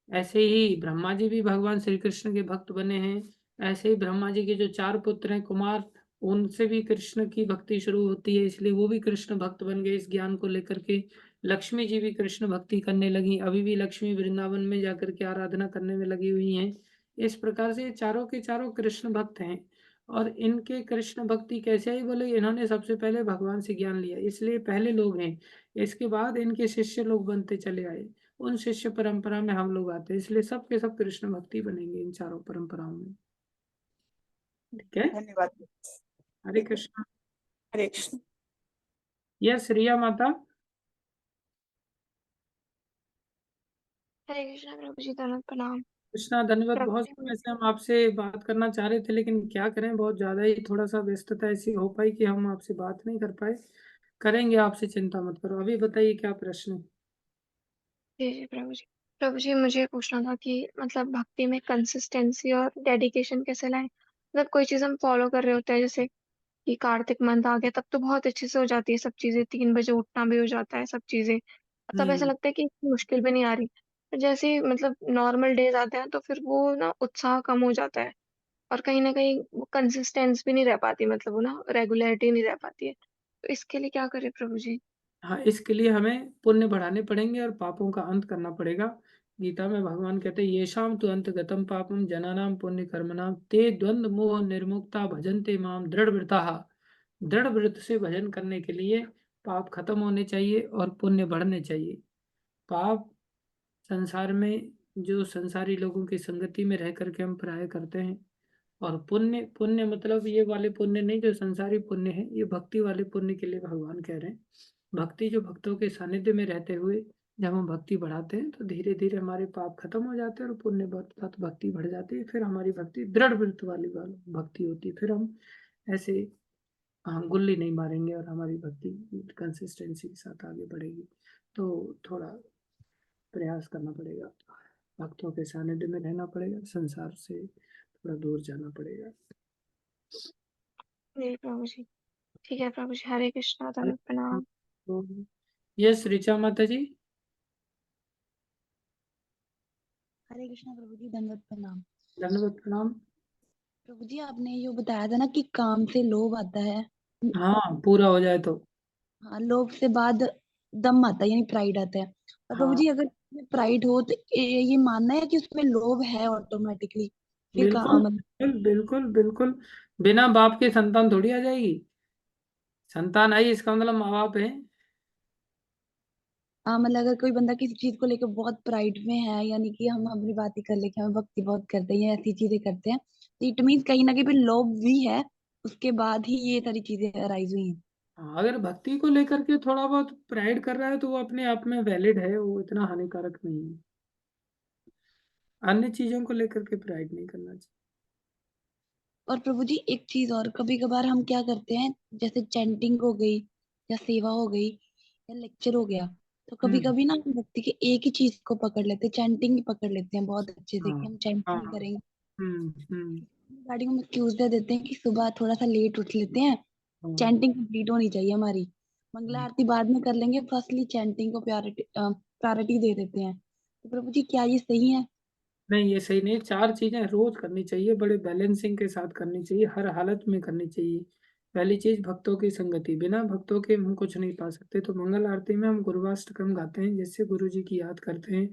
S1: ऐसे ही ब्रह्मा जी भी भगवान श्री कृष्ण के भक्त बने हैं। ऐसे ही ब्रह्मा जी के जो 4 पुत्र हैं कुमार, उनसे भी कृष्ण की भक्ति शुरू होती है, इसलिए वो भी कृष्ण भक्त बन गए इस ज्ञान को लेकर के। लक्ष्मी जी भी कृष्ण भक्ति करने लगी, अभी भी लक्ष्मी वृंदावन में जाकर के आराधना करने में लगी हुई हैं। इस प्रकार से ये चारों के चारों कृष्ण भक्त हैं। और इनके कृष्ण भक्ति कैसे आई बोले, इन्होंने सबसे पहले भगवान से ज्ञान लिया, इसलिए पहले लोग हैं। इसके बाद इनके शिष्य लोग बनते चले आए, उन शिष्य परंपरा में हम लोग आते हैं, इसलिए सब के सब कृष्ण भक्ति बनेंगे इन चारों परंपराओं में। ठीक है।
S7: धन्यवाद।
S1: हरे कृष्ण।
S7: हरे कृष्ण।
S1: यस, रिया माता।
S8: हरे कृष्णा प्रभु जी, दंडवत प्रणाम।
S1: कृष्णा धन्यवाद।
S2: प्रभु
S1: बहुत
S2: जी
S1: समय से हम आपसे बात करना चाह रहे थे, लेकिन क्या करें, बहुत ज्यादा ही थोड़ा सा व्यस्तता ऐसी हो पाई कि हम आपसे बात नहीं कर पाए। करेंगे आपसे, चिंता मत करो। अभी बताइए क्या प्रश्न है।
S8: जी प्रभु जी मुझे पूछना था कि मतलब भक्ति में कंसिस्टेंसी और डेडिकेशन कैसे लाएं। मतलब कोई चीज हम फॉलो कर रहे होते हैं, जैसे कि कार्तिक मंथ आ गया तब तो बहुत अच्छे से हो जाती है सब चीजें, 3 बजे उठना भी हो जाता है सब चीजें, तब ऐसा
S1: हम्म।
S8: लगता है कि इतनी मुश्किल भी नहीं आ रही। पर जैसे ही मतलब नॉर्मल डेज आते हैं तो फिर वो ना उत्साह कम हो जाता है, और कहीं ना कहीं वो कंसिस्टेंस भी नहीं रह पाती, मतलब वो ना रेगुलरिटी नहीं रह पाती है। तो इसके लिए क्या करें प्रभु जी?
S1: हाँ, इसके लिए हमें पुण्य बढ़ाने पड़ेंगे और पापों का अंत करना पड़ेगा। गीता में भगवान कहते हैं, येषाम तु अंत गतम पापम जनानाम पुण्य कर्मणाम ते द्वंद्व मोह निर्मुक्ता भजन्ते माम दृढ़ व्रता। दृढ़ व्रत से भजन करने के लिए पाप खत्म होने चाहिए और पुण्य बढ़ने चाहिए। पाप संसार में जो संसारी लोगों की संगति में रह करके हम प्राय करते हैं, और पुण्य, पुण्य मतलब ये वाले पुण्य नहीं जो संसारी पुण्य है, ये भक्ति वाले पुण्य के लिए भगवान कह रहे हैं। भक्ति जो भक्तों के सानिध्य में रहते हुए जब हम भक्ति बढ़ाते हैं तो धीरे धीरे हमारे पाप खत्म हो जाते हैं और पुण्य बढ़ता तो भक्ति बढ़ जाती है। फिर हमारी भक्ति दृढ़ व्रत वाली भक्ति होती है। फिर हम ऐसे गुल्ली नहीं मारेंगे और हमारी भक्ति कंसिस्टेंसी के साथ आगे बढ़ेगी। तो थोड़ा प्रयास करना पड़ेगा, भक्तों के सानिध्य में रहना पड़ेगा, संसार से थोड़ा दूर जाना पड़ेगा।
S8: जी प्रभु जी। ठीक है प्रभु जी, हरे कृष्णा, धन्यवाद, प्रणाम।
S1: तो यस ऋचा माता जी।
S9: हरे कृष्णा प्रभु जी, दंडवत प्रणाम।
S1: धन्यवाद, प्रणाम।
S9: प्रभु जी आपने जो बताया था ना कि काम से लोभ आता है,
S1: हाँ, पूरा हो जाए तो।
S9: हाँ, लोभ से बाद दम आता है यानी प्राइड आता है। और प्रभु
S1: हाँ,
S9: जी अगर प्राइड हो तो ये मानना है कि उसमें लोभ है ऑटोमेटिकली, फिर
S1: बिल्कुल
S9: मतलब
S1: बिल्कुल बिल्कुल बिल्कुल। बिना बाप के संतान थोड़ी आ जाएगी। संतान आई इसका मतलब माँ बाप है।
S9: हाँ मतलब अगर कोई बंदा किसी चीज को लेकर बहुत प्राइड में है, यानी कि हम अपनी बात ही कर ले कि हम भक्ति बहुत करते हैं या ऐसी चीजें करते हैं, तो इट मीन्स कहीं ना कहीं फिर लोभ भी है, उसके बाद ही ये सारी चीजें अराइज हुई हैं।
S1: हाँ, अगर भक्ति को लेकर के थोड़ा बहुत प्राइड कर रहा है तो वो अपने आप में वैलिड है, वो इतना हानिकारक नहीं है। अन्य चीजों को लेकर के प्राइड नहीं करना चाहिए।
S9: और प्रभु जी एक चीज और, कभी कभार हम क्या करते हैं, जैसे चैंटिंग हो गई या सेवा हो गई या लेक्चर हो गया, तो कभी
S1: हम्म।
S9: कभी ना हम भक्ति के एक ही चीज को पकड़ लेते हैं, चैंटिंग ही पकड़ लेते हैं बहुत अच्छे से
S1: हाँ
S9: कि हम
S1: हाँ।
S9: चैंटिंग करेंगे।
S1: हम्म।
S9: गाड़ियों में एक्सक्यूज दे देते हैं कि सुबह थोड़ा सा लेट उठ लेते हैं,
S1: हाँ।
S9: चैंटिंग कंप्लीट होनी चाहिए हमारी, मंगला आरती बाद में कर लेंगे, फर्स्टली चैंटिंग को प्रायोरिटी दे देते हैं। तो प्रभु जी क्या ये सही है?
S1: नहीं, ये सही नहीं। चार चीजें रोज करनी चाहिए, बड़े बैलेंसिंग के साथ करनी चाहिए, हर हालत में करनी चाहिए। पहली चीज भक्तों की संगति, बिना भक्तों के हम कुछ नहीं पा सकते। तो मंगल आरती में हम गुरुवाष्टकम गाते हैं, जिससे गुरु जी की याद करते हैं,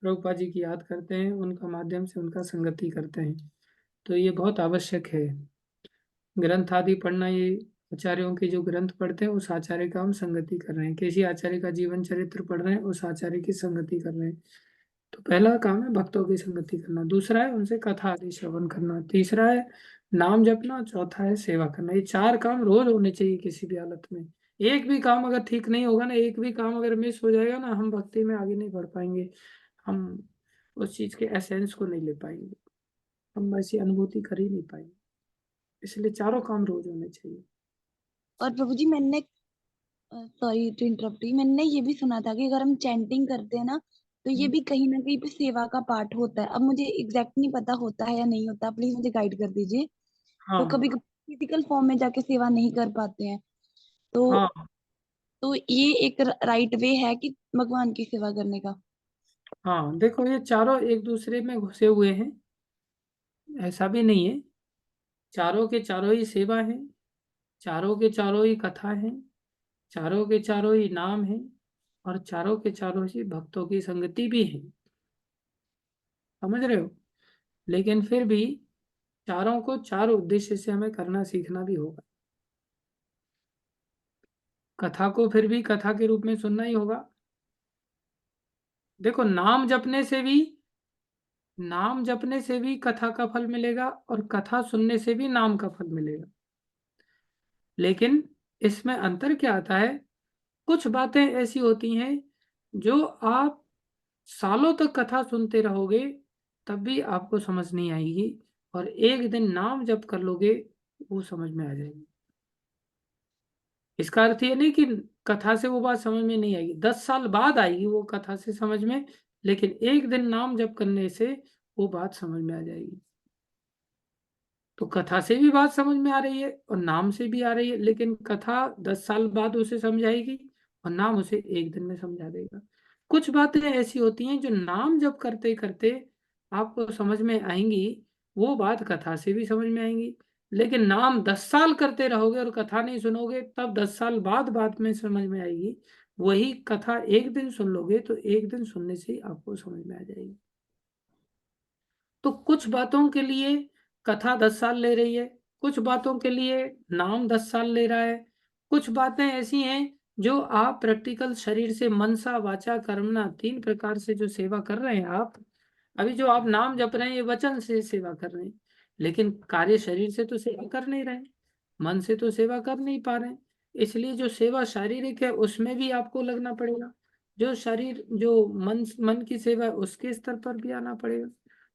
S1: प्रभुपाद जी की याद करते हैं, उनका माध्यम से उनका संगति करते हैं। तो ये बहुत आवश्यक है। ग्रंथ आदि पढ़ना, ये आचार्यों के जो ग्रंथ पढ़ते हैं उस आचार्य का हम संगति कर रहे हैं, किसी आचार्य का जीवन चरित्र पढ़ रहे हैं उस आचार्य की संगति कर रहे हैं। तो पहला काम है भक्तों की संगति करना, दूसरा है उनसे कथा आदि श्रवण करना, तीसरा है नाम जपना, चौथा है सेवा करना। ये चार काम रोज होने चाहिए किसी भी हालत में। एक भी काम अगर ठीक नहीं होगा ना, एक भी काम अगर मिस हो जाएगा ना, हम भक्ति में आगे नहीं बढ़ पाएंगे। हम उस चीज के एसेंस को नहीं ले पाएंगे, हम ऐसी अनुभूति कर ही नहीं पाएंगे। इसलिए चारों काम रोज होने चाहिए।
S9: और प्रभु जी मैंने, सॉरी टू इंटरप्ट, मैंने ये भी सुना था कि अगर हम चैंटिंग करते हैं ना तो ये भी कहीं ना कहीं पे सेवा का पार्ट होता है। अब मुझे एग्जैक्ट नहीं पता होता है या नहीं होता, प्लीज मुझे गाइड कर दीजिए। तो
S1: हाँ
S9: कभी कभी फिजिकल फॉर्म में जाके सेवा नहीं कर पाते हैं, तो
S1: हाँ
S9: ये एक राइट वे है कि भगवान की सेवा करने का?
S1: हाँ, देखो ये चारों एक दूसरे में घुसे हुए हैं, ऐसा भी नहीं है। चारों के चारों ही सेवा है, चारों के चारों ही कथा है, चारों के चारों ही नाम है, और चारों के चारों ही भक्तों की संगति भी है। समझ रहे हो? लेकिन फिर भी चारों को चार उद्देश्य से हमें करना सीखना भी होगा। कथा को फिर भी कथा के रूप में सुनना ही होगा। देखो, नाम जपने से भी कथा का फल मिलेगा और कथा सुनने से भी नाम का फल मिलेगा। लेकिन इसमें अंतर क्या आता है, कुछ बातें ऐसी होती हैं जो आप सालों तक कथा सुनते रहोगे तब भी आपको समझ नहीं आएगी, और एक दिन नाम जप कर लोगे वो समझ में आ जाएगी। इसका अर्थ ये नहीं कि कथा से वो बात समझ में नहीं आएगी, 10 साल बाद आएगी वो कथा से समझ में, लेकिन एक दिन नाम जप करने से वो बात समझ में आ जाएगी। तो कथा से भी बात समझ में आ रही है और नाम से भी आ रही है, लेकिन कथा 10 साल बाद उसे समझाएगी और नाम उसे एक दिन में समझा देगा। कुछ बातें ऐसी होती हैं जो नाम जप करते करते आपको समझ में आएंगी, वो बात कथा से भी समझ में आएंगी। लेकिन नाम 10 साल करते रहोगे और कथा नहीं सुनोगे, तब 10 साल बाद बात में समझ में आएगी। वही कथा एक दिन सुन लोगे तो एक दिन सुनने से ही आपको समझ में आ जाएगी। तो कुछ बातों के लिए कथा 10 साल ले रही है, कुछ बातों के लिए नाम 10 साल ले रहा है। कुछ बातें ऐसी हैं जो आप प्रैक्टिकल शरीर से, मनसा वाचा कर्मणा, 3 प्रकार से जो सेवा कर रहे हैं आप, अभी जो आप नाम जप रहे हैं ये वचन से सेवा कर रहे हैं, लेकिन कार्य शरीर से तो सेवा कर नहीं रहे, मन से तो सेवा कर नहीं पा रहे हैं। इसलिए जो सेवा शारीरिक है उसमें भी आपको लगना पड़ेगा, जो शरीर जो मन की सेवा है उसके स्तर पर भी आना पड़ेगा।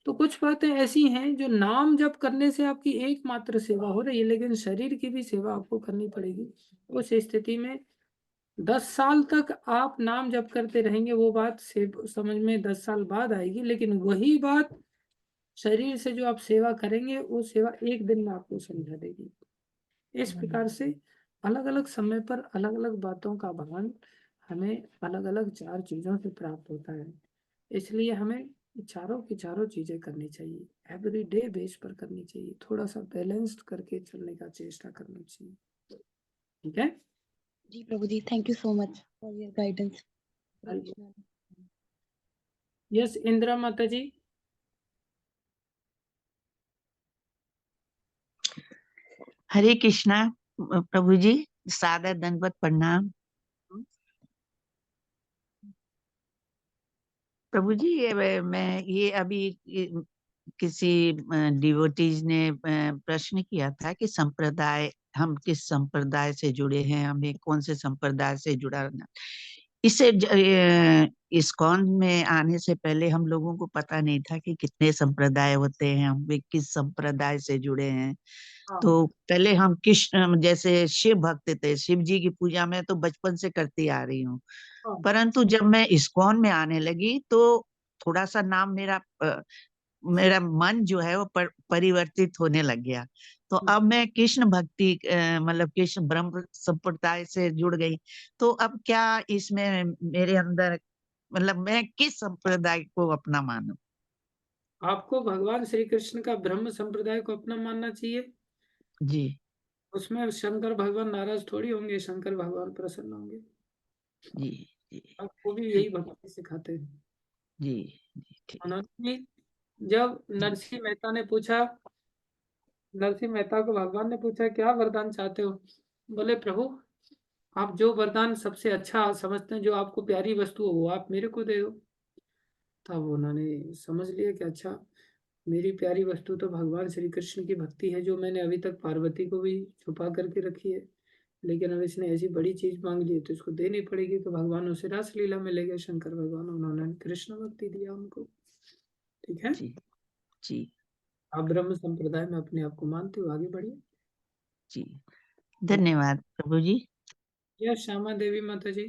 S1: तो कुछ बातें ऐसी हैं जो नाम जप करने से आपकी एकमात्र सेवा हो रही है, लेकिन शरीर की भी सेवा आपको करनी पड़ेगी। उस स्थिति में 10 साल तक आप नाम जप करते रहेंगे, वो बात से समझ में 10 साल बाद आएगी, लेकिन वही बात शरीर से जो आप सेवा करेंगे वो सेवा एक दिन में आपको समझा देगी। इस प्रकार से अलग अलग समय पर अलग अलग बातों का भान हमें अलग अलग 4 चीजों से प्राप्त होता है। इसलिए हमें चारों की चारों चीजें करनी चाहिए, एवरी डे बेस पर करनी चाहिए, थोड़ा सा बैलेंस्ड करके चलने का चेष्टा करना चाहिए। ठीक है
S9: जी प्रभु जी, thank you so much for your guidance.
S1: Yes Indira माता जी।
S10: हरे कृष्णा प्रभु जी, सादर दंडवत प्रणाम। प्रभु जी, मैं ये अभी किसी डिवोटीज ने प्रश्न किया था कि संप्रदाय, हम किस संप्रदाय से जुड़े हैं, हमें कौन से संप्रदाय से जुड़ा। इसे इस्कॉन में आने से पहले हम लोगों को पता नहीं था कि कितने संप्रदाय होते हैं, हम भी किस संप्रदाय से जुड़े हैं। तो पहले हम कृष्ण जैसे शिव भक्त थे, शिव जी की पूजा में तो बचपन से करती आ रही हूँ, परंतु जब मैं इस्कॉन में आने लगी तो थोड़ा सा नाम मेरा मन जो है वो परिवर्तित होने लग गया। तो अब मैं कृष्ण भक्ति मतलब कृष्ण ब्रह्म संप्रदाय से जुड़ गई। तो अब क्या इसमें मेरे अंदर, मतलब मैं किस संप्रदाय को अपना मानूं?
S1: आपको भगवान श्री कृष्ण का ब्रह्म संप्रदाय को अपना मानना चाहिए।
S10: जी।
S1: उसमें शंकर भगवान नाराज थोड़ी होंगे, शंकर भगवान प्रसन्न होंगे।
S10: जी जी
S1: आपको भी यही भक्ति सिखाते हैं।
S10: जी ठीक।
S1: उन्होंने जब नरसिंह मेहता ने पूछा, नरसिंह मेहता को भगवान ने पूछा क्या वरदान चाहते हो, बोले प्रभु आप जो वरदान सबसे अच्छा समझते हैं, जो आपको प्यारी वस्तु हो वो आप मेरे को दे दो। तब उन्होंने समझ लिया कि अच्छा मेरी प्यारी वस्तु तो भगवान श्री कृष्ण की भक्ति है, जो मैंने अभी तक पार्वती को भी छुपा करके रखी है, लेकिन अब इसने ऐसी बड़ी चीज मांग ली है तो इसको देनी पड़ेगी। तो भगवान उसे रासलीला में ले गए, शंकर भगवान, उन्होंने कृष्ण भक्ति दिया उनको। ठीक है
S10: जी जी
S1: आप ब्रह्म संप्रदाय में अपने आप को मानते हो, आगे बढ़िए।
S10: जी, धन्यवाद प्रभु जी।
S1: यह श्यामा देवी माता जी।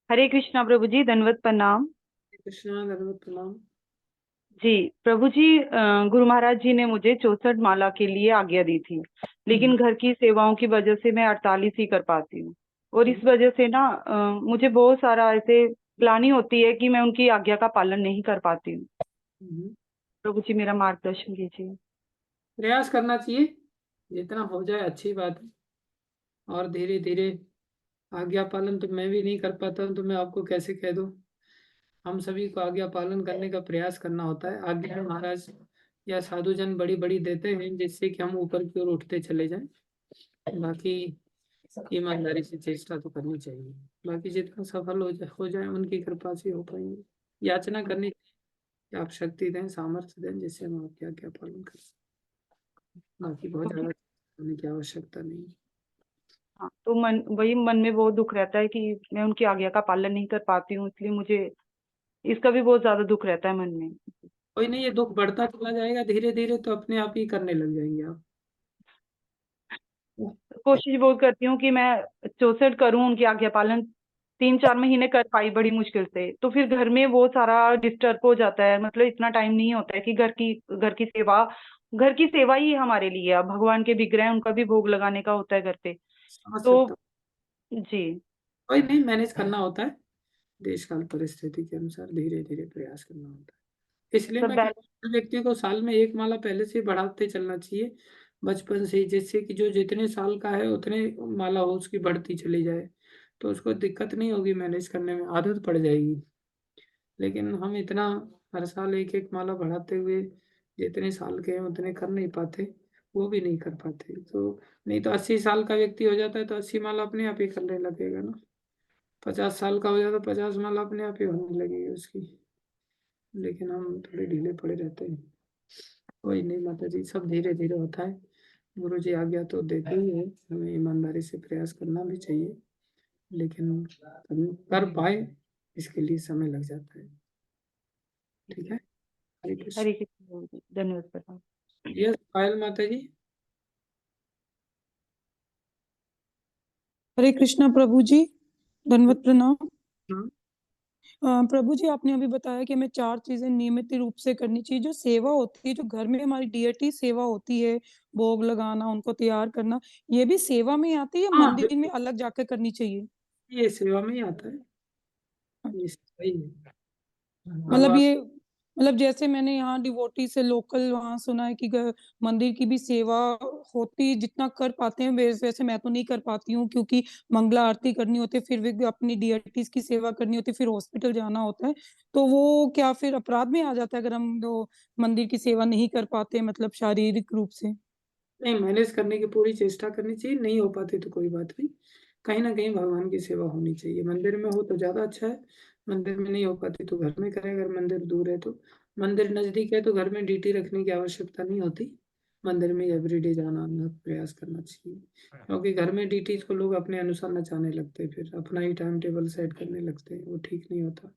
S11: हरे कृष्णा प्रभु जी, दंडवत प्रणाम।
S1: कृष्णा धन्यवाद प्रणाम।
S11: जी प्रभु जी, गुरु महाराज जी ने मुझे 64 माला के लिए आज्ञा दी थी, लेकिन घर की सेवाओं की वजह से मैं 48 ही कर पाती हूँ, और इस वजह से ना मुझे बहुत सारा ऐसे ग्लानि होती है कि मैं उनकी आज्ञा का पालन नहीं कर पाती हूँ। प्रभु जी मेरा मार्गदर्शन कीजिए।
S1: प्रयास करना चाहिए, जितना हो जाए अच्छी बात है, और धीरे धीरे आज्ञा पालन तो मैं भी नहीं कर पाता हूँ तो मैं आपको कैसे कह दूँ। हम सभी को आज्ञा पालन करने का प्रयास करना होता है। आज्ञा महाराज या साधु जन बड़ी बड़ी देते हैं जिससे कि हम ऊपर की ओर उठते चले जाएं। बाकी ईमानदारी से चेष्टा तो करनी चाहिए, बाकी जितना सफल हो जाए उनकी कृपा से हो पाएंगे। याचना करनी कि आप शक्ति दें, सामर्थ्य दें, जिससे हम आपकी आज्ञा पालन कर सकें। बाकी बहुत ज्यादा करने की आवश्यकता नहीं है।
S11: हाँ, तो मन में बहुत दुख रहता है कि मैं उनकी आज्ञा का पालन नहीं कर पाती हूँ, इसलिए मुझे इसका भी बहुत ज्यादा दुख रहता है मन में।
S1: कोई नहीं, ये दुख बढ़ता चला जाएगा धीरे धीरे, तो अपने आप ही करने लग जाएंगे आप।
S11: कोशिश बहुत करती हूँ कि मैं 64 करूँ, उनकी आज्ञा पालन 3-4 महीने कर पाई बड़ी मुश्किल से। तो फिर घर में वो सारा डिस्टर्ब हो जाता है, मतलब इतना टाइम नहीं होता है कि घर की सेवा ही हमारे लिए है। भगवान के विग्रह हैं, उनका भी भोग लगाने का होता है घर पे।
S1: समझ
S11: तो
S1: सकता हूँ।
S11: जी
S1: कोई नहीं, मैनेज करना होता है, देश काल परिस्थिति के अनुसार धीरे धीरे प्रयास करना होता है। इसलिए
S11: सब
S1: मैं
S11: बैलेंस।
S1: कहता हूँ व्यक्ति को साल में 1 माला पहले से बढ़ाते चलना चाहिए बचपन से ही, जिससे कि जो जितने साल का है उतने माला हो उसकी बढ़ती चली जाए, तो उसको दिक्कत नहीं होगी, मैनेज करने में आदत पड़ जाएगी। लेकिन हम इतना हर साल 1-1 माला बढ़ाते हुए जितने साल के हैं उतने कर नहीं पाते, वो भी नहीं कर पाते। तो नहीं तो 80 साल का व्यक्ति हो जाता है तो 80 माला अपने आप ही करने लगेगा ना। 50 साल का हो जाता तो 50 माला अपने आप ही होने लगेगी उसकी। लेकिन हम थोड़े ढीले पड़े रहते हैं। कोई नहीं माता जी, सब धीरे धीरे होता है। गुरु जी आज्ञा तो देते ही है, हमें ईमानदारी से प्रयास करना भी चाहिए, लेकिन हम कर पाए इसके लिए समय लग जाता है। ठीक है, हरे कृष्ण।
S11: हरे कृष्ण प्रभु जी, धन्यवाद प्रभु।
S1: यस पायल माता जी।
S12: हरे कृष्णा प्रभु जी, दंडवत प्रणाम।
S1: हाँ।
S12: प्रभु जी, आपने अभी बताया कि हमें 4 चीजें नियमित रूप से करनी चाहिए। जो सेवा होती है, जो घर में हमारी डीएटी सेवा होती है, भोग लगाना, उनको तैयार करना, ये भी सेवा में आती है या
S1: हाँ
S12: मंदिर में
S1: बिल्कुल,
S12: अलग जाकर करनी चाहिए?
S1: ये सेवा में ही आता है, ये सही है।
S12: मतलब ये मतलब जैसे मैंने यहाँ डिवोटी से लोकल वहाँ सुना है कि मंदिर की भी सेवा होती, जितना कर पाते हैं वैसे मैं तो नहीं कर पाती हूँ, क्योंकि मंगला आरती करनी होती है, फिर भी अपनी डीएटीज की सेवा करनी होती है, फिर हॉस्पिटल जाना होता है। तो वो क्या फिर अपराध में आ जाता है अगर हम वो मंदिर की सेवा नहीं कर पाते, मतलब शारीरिक रूप से?
S1: नहीं, मैनेज करने की पूरी चेष्टा करनी चाहिए, नहीं हो पाती तो कोई बात नहीं, कहीं ना कहीं भगवान की सेवा होनी चाहिए। मंदिर में हो तो ज़्यादा अच्छा है, मंदिर में नहीं हो पाती तो घर में करें, अगर मंदिर दूर है तो। मंदिर नज़दीक है तो घर में ड्यूटी रखने की आवश्यकता नहीं होती, मंदिर में एवरीडे जाना आना प्रयास करना चाहिए। क्योंकि घर में ड्यूटीज को लोग अपने अनुसार नचाने लगते हैं, फिर अपना ही टाइम टेबल सेट करने लगते हैं, वो ठीक नहीं होता।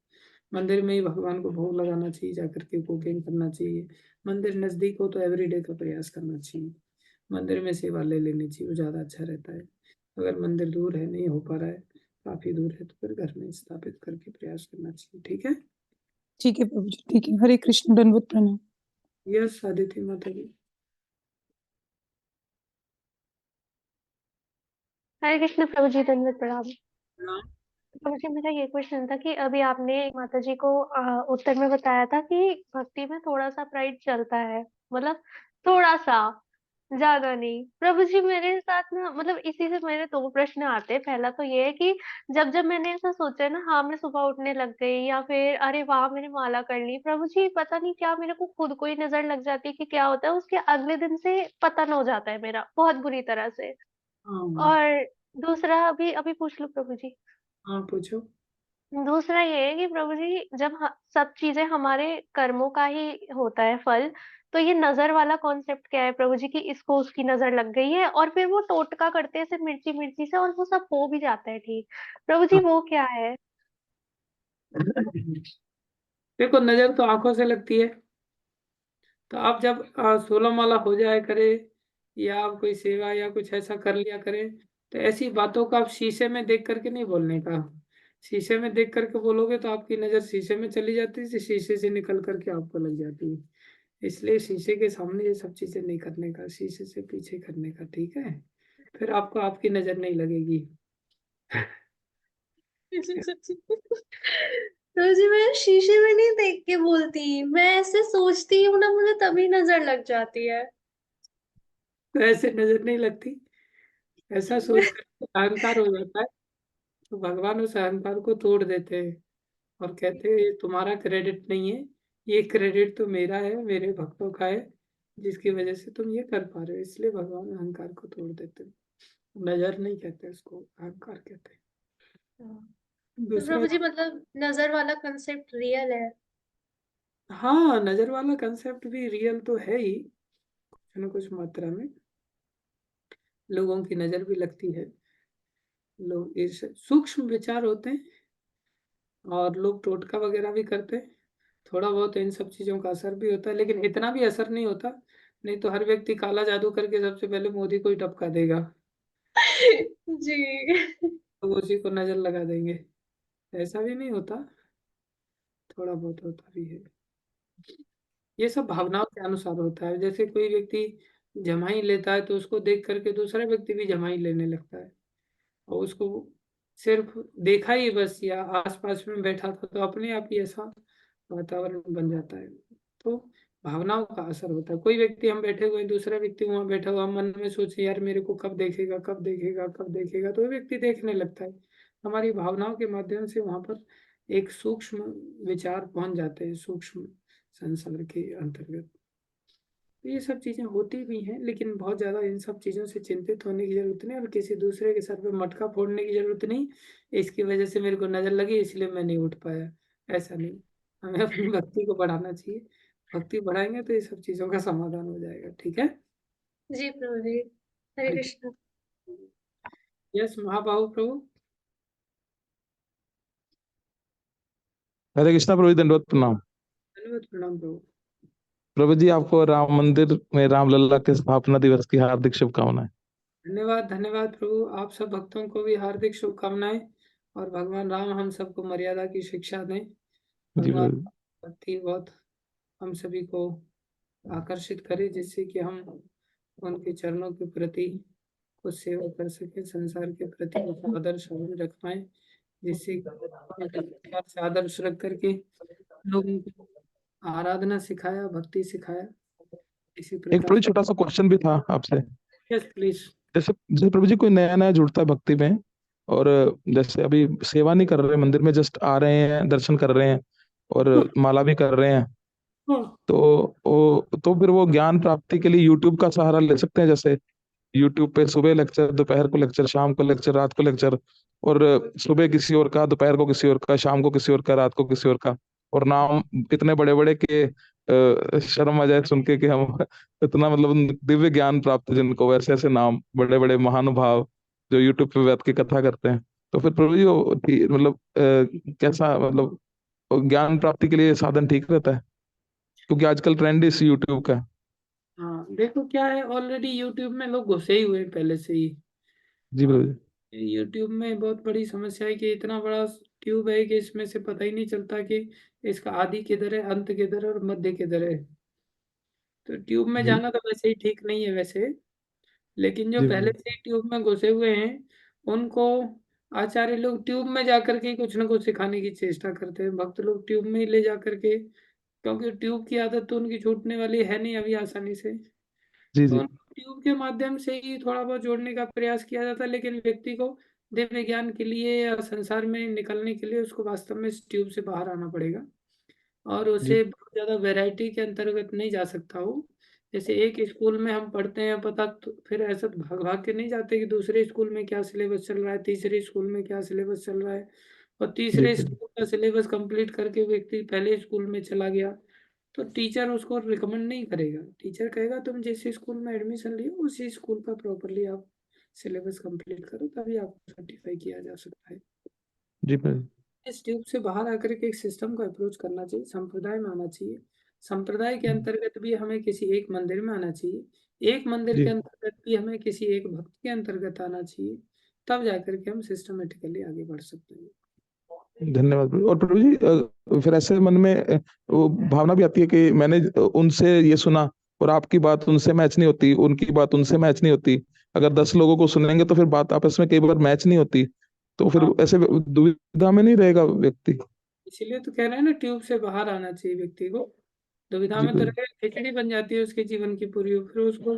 S1: मंदिर में ही भगवान को भोग लगाना चाहिए, जाकर के कुकिंग करना चाहिए। मंदिर नज़दीक हो तो एवरीडे का प्रयास करना चाहिए, मंदिर में सेवा ले लेनी चाहिए, वो ज़्यादा अच्छा रहता है। अगर मंदिर दूर है, नहीं हो पा रहा है, काफ़ी दूर है, तो फिर घर में स्थापित करके प्रयास करना चाहिए। ठीक है।
S12: ठीक है प्रभु जी, ठीक है। हरे कृष्ण, दंडवत प्रणाम।
S1: यस आदित्य माता जी।
S8: हरे कृष्ण प्रभु जी, दंडवत प्रणाम।
S1: हाँ।
S8: प्रभु जी, मेरा ये क्वेश्चन था कि अभी आपने माता जी को उत्तर में बताया था कि भक्ति में थोड़ा सा प्राइड चलता है, मतलब थोड़ा सा, ज्यादा नहीं। प्रभु जी, मेरे साथ ना, मतलब इसी से मेरे 2 प्रश्न आते हैं। पहला तो ये है कि जब जब मैंने ऐसा सोचा ना, हाँ मैं सुबह उठने लग गई, या फिर अरे वाह मैंने माला कर ली, प्रभु जी पता नहीं क्या मेरे को खुद को ही नजर लग जाती है कि क्या होता है, उसके अगले दिन से पतन हो जाता है मेरा बहुत बुरी तरह से।
S1: हाँ।
S8: और दूसरा, अभी अभी पूछ लो प्रभु जी।
S1: हाँ पूछो।
S8: दूसरा ये है कि प्रभु जी, जब सब चीजें हमारे कर्मों का ही होता है फल, तो ये नजर वाला कॉन्सेप्ट क्या है प्रभु जी, कि इसको उसकी नजर लग गई है और फिर वो टोटका करते हैं सिर्फ मिर्ची मिर्ची से, और वो सब हो भी जाता है ठीक। प्रभु जी
S1: हाँ।
S8: वो क्या है?
S1: देखो, नज़र तो आंखों से लगती है, तो आप जब 16 माला हो जाए करे, या आप कोई सेवा या कुछ ऐसा कर लिया करें, तो ऐसी बातों का आप शीशे में देख करके नहीं बोलने का। शीशे में देख करके बोलोगे तो आपकी नज़र शीशे में चली जाती है, शीशे से निकल करके आपको लग जाती है। इसलिए शीशे के सामने ये सब चीजें नहीं करने का, शीशे से पीछे करने का। ठीक है, फिर आपको आपकी नजर नहीं लगेगी।
S13: तो जी मैं शीशे में नहीं देख के बोलती, मैं ऐसे सोचती हूँ ना, मुझे तभी नजर लग जाती है।
S1: तो ऐसे नजर नहीं लगती, ऐसा सोच करके अहंकार हो जाता है, तो भगवान उस अहंकार को तोड़ देते हैं और कहते हैं ये तुम्हारा क्रेडिट नहीं है, ये क्रेडिट तो मेरा है, मेरे भक्तों का है, जिसकी वजह से तुम ये कर पा रहे हो। इसलिए भगवान अहंकार को तोड़ देते हैं। नजर नहीं कहते उसको, अहंकार कहते हैं।
S13: तो
S1: दूसरा,
S13: प्रभु जी मतलब नजर वाला कंसेप्ट रियल है?
S1: हाँ नजर वाला कंसेप्ट भी रियल तो है ही, कुछ न कुछ मात्रा में लोगों की नजर भी लगती है। लोग इस सूक्ष्म विचार होते हैं, और लोग टोटका वगैरह भी करते हैं, थोड़ा बहुत इन सब चीजों का असर भी होता है, लेकिन इतना भी असर नहीं होता, नहीं तो हर व्यक्ति काला जादू करके सबसे पहले मोदी को ही टपका देगा,
S13: जी।
S1: तो उसी को नजर लगा देंगे। ऐसा भी नहीं होता, थोड़ा बहुत होता भी है। ये सब भावनाओं के अनुसार होता है। जैसे कोई व्यक्ति जमाई लेता है तो उसको देख करके दूसरा व्यक्ति भी जमाई लेने लगता है, और उसको सिर्फ देखा ही बस या आसपास में बैठा था तो अपने आप ही ऐसा वातावरण बन जाता है। तो भावनाओं का असर होता है। कोई व्यक्ति हम बैठे हुए हैं, दूसरा व्यक्ति वहां बैठा हुआ, हम मन में सोचे यार मेरे को कब देखेगा कब देखेगा कब देखेगा, तो वो व्यक्ति देखने लगता है। हमारी भावनाओं के माध्यम से वहां पर एक सूक्ष्म विचार पहुंच जाते हैं, सूक्ष्म संसार के अंतर्गत। तो ये सब चीजें होती भी हैं, लेकिन बहुत ज्यादा इन सब चीजों से चिंतित होने की जरूरत नहीं, और किसी दूसरे के सर पे मटका फोड़ने की जरूरत नहीं। इसकी वजह से मेरे को नजर लगी इसलिए मैं नहीं उठ पाया, ऐसा नहीं। हमें अपनी भक्ति को बढ़ाना चाहिए। भक्ति बढ़ाएंगे तो ये सब चीजों का समाधान हो जाएगा। ठीक है।
S13: जी प्रभु जी, हरे कृष्ण।
S1: यस महाबाहु प्रभु।
S14: हरे कृष्णा प्रभु जी, दंडवत प्रणाम।
S1: धन्यवाद, प्रणाम प्रभु।
S14: प्रभु जी, आपको राम मंदिर में रामलला के स्थापना दिवस की हार्दिक शुभकामनाएं।
S1: धन्यवाद धन्यवाद प्रभु, आप सब भक्तों को भी हार्दिक शुभकामनाएं, और भगवान राम हम सबको मर्यादा की शिक्षा दें।
S14: जी
S1: भगवान
S14: प्रभु जी।
S1: भक्ति बहुत हम सभी को आकर्षित करे, जिससे कि हम उनके चरणों के प्रति कुछ सेवा कर सके, संसार के प्रति कुछ आदर्श हम रख पाए, जिससे प्यार से आदर्श रख करके लोगों को आराधना सिखाया, भक्ति सिखाया। इसी
S14: एक
S1: प्रकार
S14: प्रभु जी, छोटा सा क्वेश्चन भी था आपसे।
S1: Yes please.
S14: जैसे जैसे प्रभु जी, कोई नया नया जुड़ता है भक्ति में, और जैसे अभी सेवा नहीं कर रहे, मंदिर में जस्ट आ रहे हैं, दर्शन कर रहे हैं और माला भी कर रहे हैं, तो फिर वो ज्ञान प्राप्ति के लिए यूट्यूब का सहारा ले सकते हैं। जैसे यूट्यूब पे सुबह लेक्चर, दोपहर को लेक्चर, शाम को लेक्चर, रात को लेक्चर, और सुबह किसी और का, दोपहर को किसी और का, शाम को किसी और का, रात को किसी और का, और नाम इतने बड़े बड़े के शर्म आ जाए सुन के कि हम इतना मतलब दिव्य ज्ञान प्राप्त जिनको, वैसे ऐसे नाम बड़े बड़े महानुभाव जो यूट्यूब पे बैठ के कथा करते हैं। तो फिर प्रभु जी वो मतलब कैसा, मतलब ज्ञान प्राप्ति के लिए साधन ठीक रहता है? क्योंकि आजकल ट्रेंड इस यूट्यूब का।
S1: हाँ देखो क्या है, ऑलरेडी यूट्यूब में लोग घुसे ही हुए हैं पहले से ही।
S14: जी प्रभु जी।
S1: यूट्यूब में बहुत बड़ी समस्या है कि इतना बड़ा ट्यूब है कि इसमें से पता ही नहीं चलता कि इसका आदि किधर है, अंत किधर है और मध्य किधर है। तो ट्यूब में
S14: जी
S1: जाना तो वैसे ही ठीक नहीं है वैसे, लेकिन जो
S14: जी
S1: पहले
S14: प्रभु
S1: से ही ट्यूब में घुसे हुए हैं उनको आचार्य लोग ट्यूब में जा करके ही कुछ ना कुछ सिखाने की चेष्टा करते हैं। भक्त लोग ट्यूब में ही ले जा करके, क्योंकि ट्यूब की आदत तो उनकी छूटने वाली है नहीं अभी आसानी से,
S14: जी
S1: तो
S14: जी
S1: उनको ट्यूब के माध्यम से ही थोड़ा बहुत जोड़ने का प्रयास किया जाता है। लेकिन व्यक्ति को दिव्य ज्ञान के लिए या संसार में निकलने के लिए उसको वास्तव में इस ट्यूब से बाहर आना पड़ेगा, और
S14: जी
S1: उसे बहुत ज़्यादा वैरायटी के अंतर्गत नहीं जा सकता हो। जैसे एक स्कूल में हम पढ़ते हैं पता, तो फिर ऐसा भाग भाग के नहीं जाते कि दूसरे स्कूल में क्या सिलेबस चल रहा है, तीसरे स्कूल में क्या सिलेबस चल रहा है, और
S14: जी
S1: तीसरे
S14: प्रभु
S1: स्कूल का सिलेबस कंप्लीट करके व्यक्ति पहले स्कूल में चला गया, तो टीचर उसको रिकमेंड नहीं करेगा। टीचर कहेगा तुम जिस स्कूल में एडमिशन लियो उसी स्कूल का प्रॉपरली आप सिलेबस कंप्लीट करो, तभी आपको सर्टिफाई किया जा सकता है।
S14: जी प्रभु
S1: इस ट्यूब से बाहर आकर के एक सिस्टम को अप्रोच करना चाहिए, संप्रदाय में आना चाहिए। संप्रदाय के अंतर्गत भी हमें किसी एक मंदिर में आना चाहिए, एक मंदिर के
S14: जी।
S1: अंतर्गत भी हमें किसी एक भक्त के अंतर्गत आना चाहिए, तब जाकर के हम सिस्टमेटिकली आगे बढ़ सकते हैं।
S14: धन्यवाद प्रभु। और प्रभु जी, फिर ऐसे मन में वो भावना भी आती है कि मैंने उनसे ये सुना और आपकी बात उनसे मैच नहीं होती, उनकी बात उनसे मैच नहीं होती। अगर 10 लोगों को सुनेंगे तो फिर बात आपस में कई बार मैच नहीं होती, तो फिर
S1: हाँ,
S14: ऐसे दुविधा में नहीं रहेगा व्यक्ति?
S1: इसीलिए तो कह रहे हैं ना, ट्यूब से बाहर आना चाहिए व्यक्ति को। दुविधा
S14: जी
S1: में तो
S14: प्रभु
S1: रहे, खिचड़ी बन जाती है उसके जीवन की पूरी, फिर उसको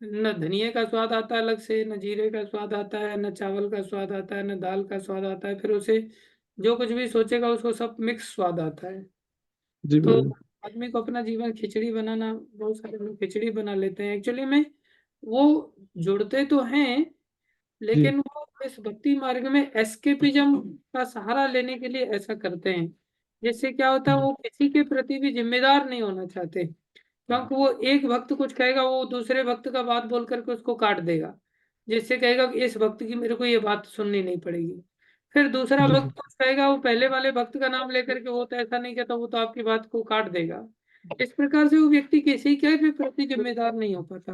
S1: न धनिये का स्वाद आता है अलग से, न जीरे का स्वाद आता है, न चावल का स्वाद आता है, न दाल का स्वाद आता है, फिर उसे जो कुछ भी सोचेगा उसको सब मिक्स स्वाद आता है।
S14: जी
S1: तो
S14: प्रभु
S1: आदमी को अपना जीवन खिचड़ी बनाना, बहुत सारे लोग खिचड़ी बना लेते हैं एक्चुअली में। वो जुड़ते तो हैं,
S14: जी
S1: लेकिन वो इस भक्ति मार्ग में एस्केपिज्म का सहारा लेने के लिए ऐसा करते हैं, जिससे क्या होता है
S14: जी
S1: वो किसी के प्रति भी जिम्मेदार नहीं होना चाहते। क्योंकि वो एक भक्त कुछ कहेगा वो दूसरे भक्त का बात बोल करके उसको काट देगा, जिससे कहेगा कि इस भक्त की मेरे को ये बात सुननी नहीं पड़ेगी। फिर दूसरा
S14: जी
S1: भक्त कुछ कहेगा, वो पहले वाले भक्त का नाम लेकर के वो तो ऐसा नहीं कहता, वो तो आपकी बात को काट देगा। इस प्रकार से वो व्यक्ति किसी के भी प्रति जिम्मेदार नहीं हो पाता,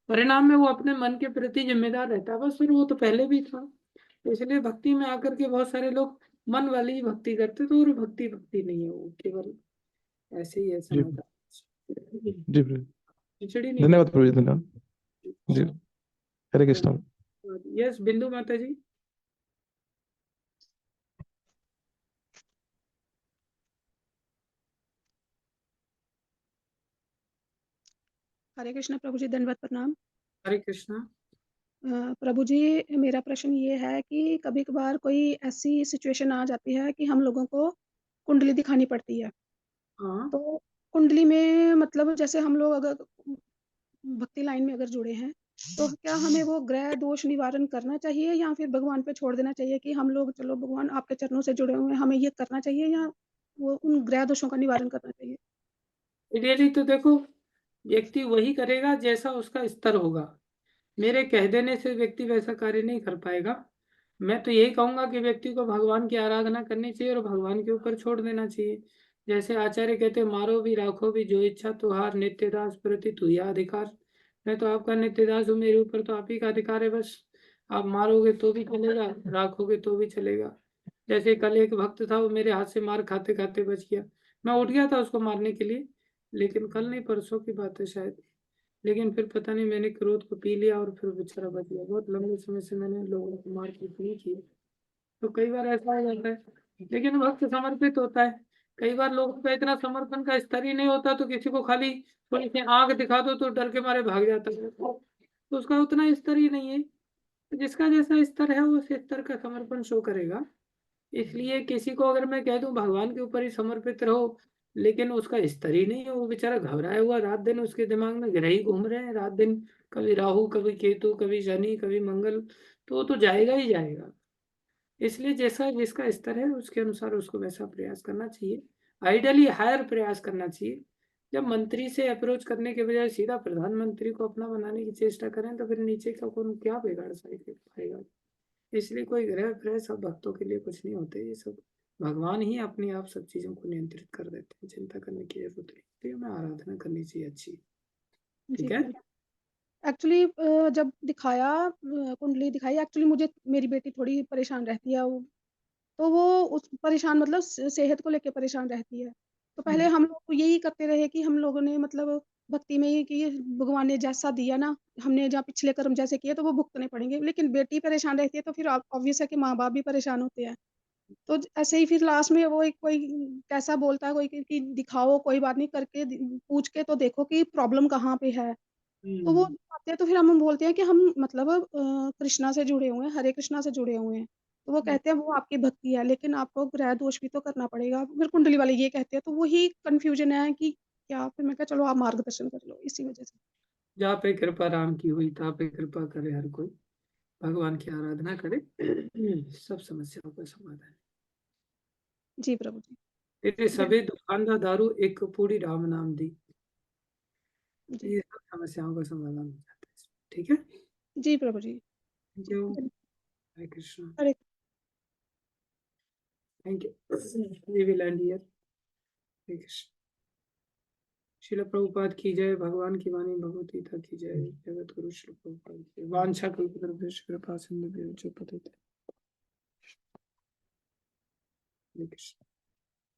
S1: परिणाम में वो अपने मन के प्रति जिम्मेदार रहता है बस, फिर वो तो पहले भी था। इसलिए भक्ति में आकर के बहुत सारे लोग मन वाली ही भक्ति करते, तो और भक्ति भक्ति नहीं है, वो केवल ऐसे ही है
S14: जी
S1: समझदार।
S14: जी प्रभु।
S1: खिचड़ी नहीं
S14: धन्यवाद
S1: बनती।
S14: प्रभु जी, धन्यवाद जी। हरे कृष्ण।
S1: यस बिंदु माता जी।
S15: हरे कृष्ण प्रभु जी, दंडवत प्रणाम।
S1: हरे कृष्णा।
S15: प्रभु जी, मेरा प्रश्न ये है कि कभी कभार कोई ऐसी सिचुएशन आ जाती है कि हम लोगों को कुंडली दिखानी पड़ती है।
S1: हाँ
S15: तो कुंडली में मतलब जैसे हम लोग अगर भक्ति लाइन में अगर जुड़े हैं, तो क्या हमें वो ग्रह दोष निवारण करना चाहिए या फिर भगवान पे छोड़ देना चाहिए कि हम लोग चलो भगवान आपके चरणों से जुड़े हुए हैं, हमें ये करना चाहिए, या वो उन ग्रह दोषों का निवारण करना चाहिए?
S1: रियली तो देखो, व्यक्ति वही करेगा जैसा उसका स्तर होगा। मेरे कह देने से व्यक्ति वैसा कार्य नहीं कर पाएगा। मैं तो यही कहूंगा कि व्यक्ति को भगवान की आराधना करनी चाहिए और भगवान के ऊपर छोड़ देना चाहिए। जैसे आचार्य कहते हैं, मारो भी राखो भी जो इच्छा तुहार, नित्य दास प्रति तुया अधिकार। मैं तो आपका नित्य दास हूँ, मेरे ऊपर तो आप ही का अधिकार है बस। आप मारोगे तो भी चलेगा, राखोगे तो भी चलेगा। जैसे कल एक भक्त था, वो मेरे हाथ से मार खाते खाते बच गया। मैं उठ गया था उसको मारने के लिए, लेकिन कल नहीं परसों की बात है शायद। लेकिन फिर पता नहीं मैंने क्रोध को पी लिया और फिर बेचारा बच गया। बहुत लंबे समय से मैंने लोगों को मार पीट नहीं की, तो कई बार ऐसा हो जाता है। लेकिन वक्त समर्पित होता है। कई बार लोगों का इतना समर्पण का स्तर ही नहीं होता, तो किसी को खाली थोड़ी सी आंख दिखा दो तो डर के मारे भाग जाता है, तो उसका उतना स्तर ही नहीं है। तो जिसका जैसा स्तर है वो उस स्तर का समर्पण शो करेगा। इसलिए किसी को अगर मैं कह दूं भगवान के ऊपर ही समर्पित रहो, लेकिन उसका स्तर ही नहीं है, वो बेचारा घबराया हुआ रात दिन उसके दिमाग में ग्रह ही घूम रहे हैं रात दिन, कभी राहु कभी केतु कभी शनि कभी मंगल, तो वो तो जाएगा ही जाएगा। इसलिए जैसा जिसका स्तर है उसके अनुसार उसको वैसा प्रयास करना चाहिए। आइडियली हायर प्रयास करना चाहिए। जब मंत्री से अप्रोच करने के बजाय सीधा प्रधानमंत्री को अपना बनाने की चेष्टा करें, तो फिर नीचे का कौन क्या बिगाड़ पाएगा। इसलिए कोई ग्रह फ्रह सब भक्तों के लिए कुछ नहीं होते, ये सब भगवान ही अपने आप सब चीजों को नियंत्रित कर देते हैं, चिंता करने की जरूरत नहीं। तो हमें आराधना करनी चाहिए अच्छी। ठीक है।
S15: एक्चुअली जब दिखाया कुंडली दिखाई, एक्चुअली मुझे मेरी बेटी थोड़ी परेशान रहती है, तो वो उस परेशान मतलब सेहत को लेके परेशान रहती है। तो पहले हम लोग यही करते रहे कि हम लोगों ने मतलब भक्ति में ही कि भगवान ने जैसा दिया ना, हमने जहाँ पिछले कर्म जैसे किए तो वो भुगतने पड़ेंगे। लेकिन बेटी परेशान रहती है तो फिर ऑब्वियस है कि माँ बाप भी परेशान होते हैं। तो ऐसे ही फिर लास्ट में वो एक कोई कैसा बोलता है कोई कि दिखाओ, कोई बात नहीं, करके पूछ के तो देखो कि प्रॉब्लम कहाँ पे है। तो वो दिखाते हैं तो फिर हम बोलते हैं कि हम मतलब कृष्णा से जुड़े हुए हैं, हरे कृष्णा से जुड़े हुए हैं। तो वो कहते हैं वो आपकी भक्ति है, लेकिन आपको ग्रह दोष भी तो करना पड़ेगा। फिर कुंडली वाले ये कहते हैं, तो वही कन्फ्यूजन है कि क्या। फिर मैं कहा चलो आप मार्गदर्शन कर लो इसी वजह से।
S1: जहाँ पे कृपा राम की हुई तहाँ पे कृपा करे हर कोई, भगवान की आराधना करे, सब समस्याओं का समाधान।
S15: जी प्रभु जी।
S1: तेरे सभी दुकान का दारू एक पूरी राम नाम दी,
S15: जी
S1: ये सब समस्याओं का समाधान हो जाता है। ठीक है।
S15: जी प्रभु जी।
S1: Thank you. Hare Krishna.
S15: Hare
S1: thank you. We will end here. Hare Krishna. Shrila Prabhupada की जय। भगवान की वाणी भगवत गीता की जय। जगत गुरु श्री प्रभुपाद की जय। वांछा कल्पतरुभ्यश्च कृपा सिंधुभ्यो च पतितानां। हरे कृष्ण।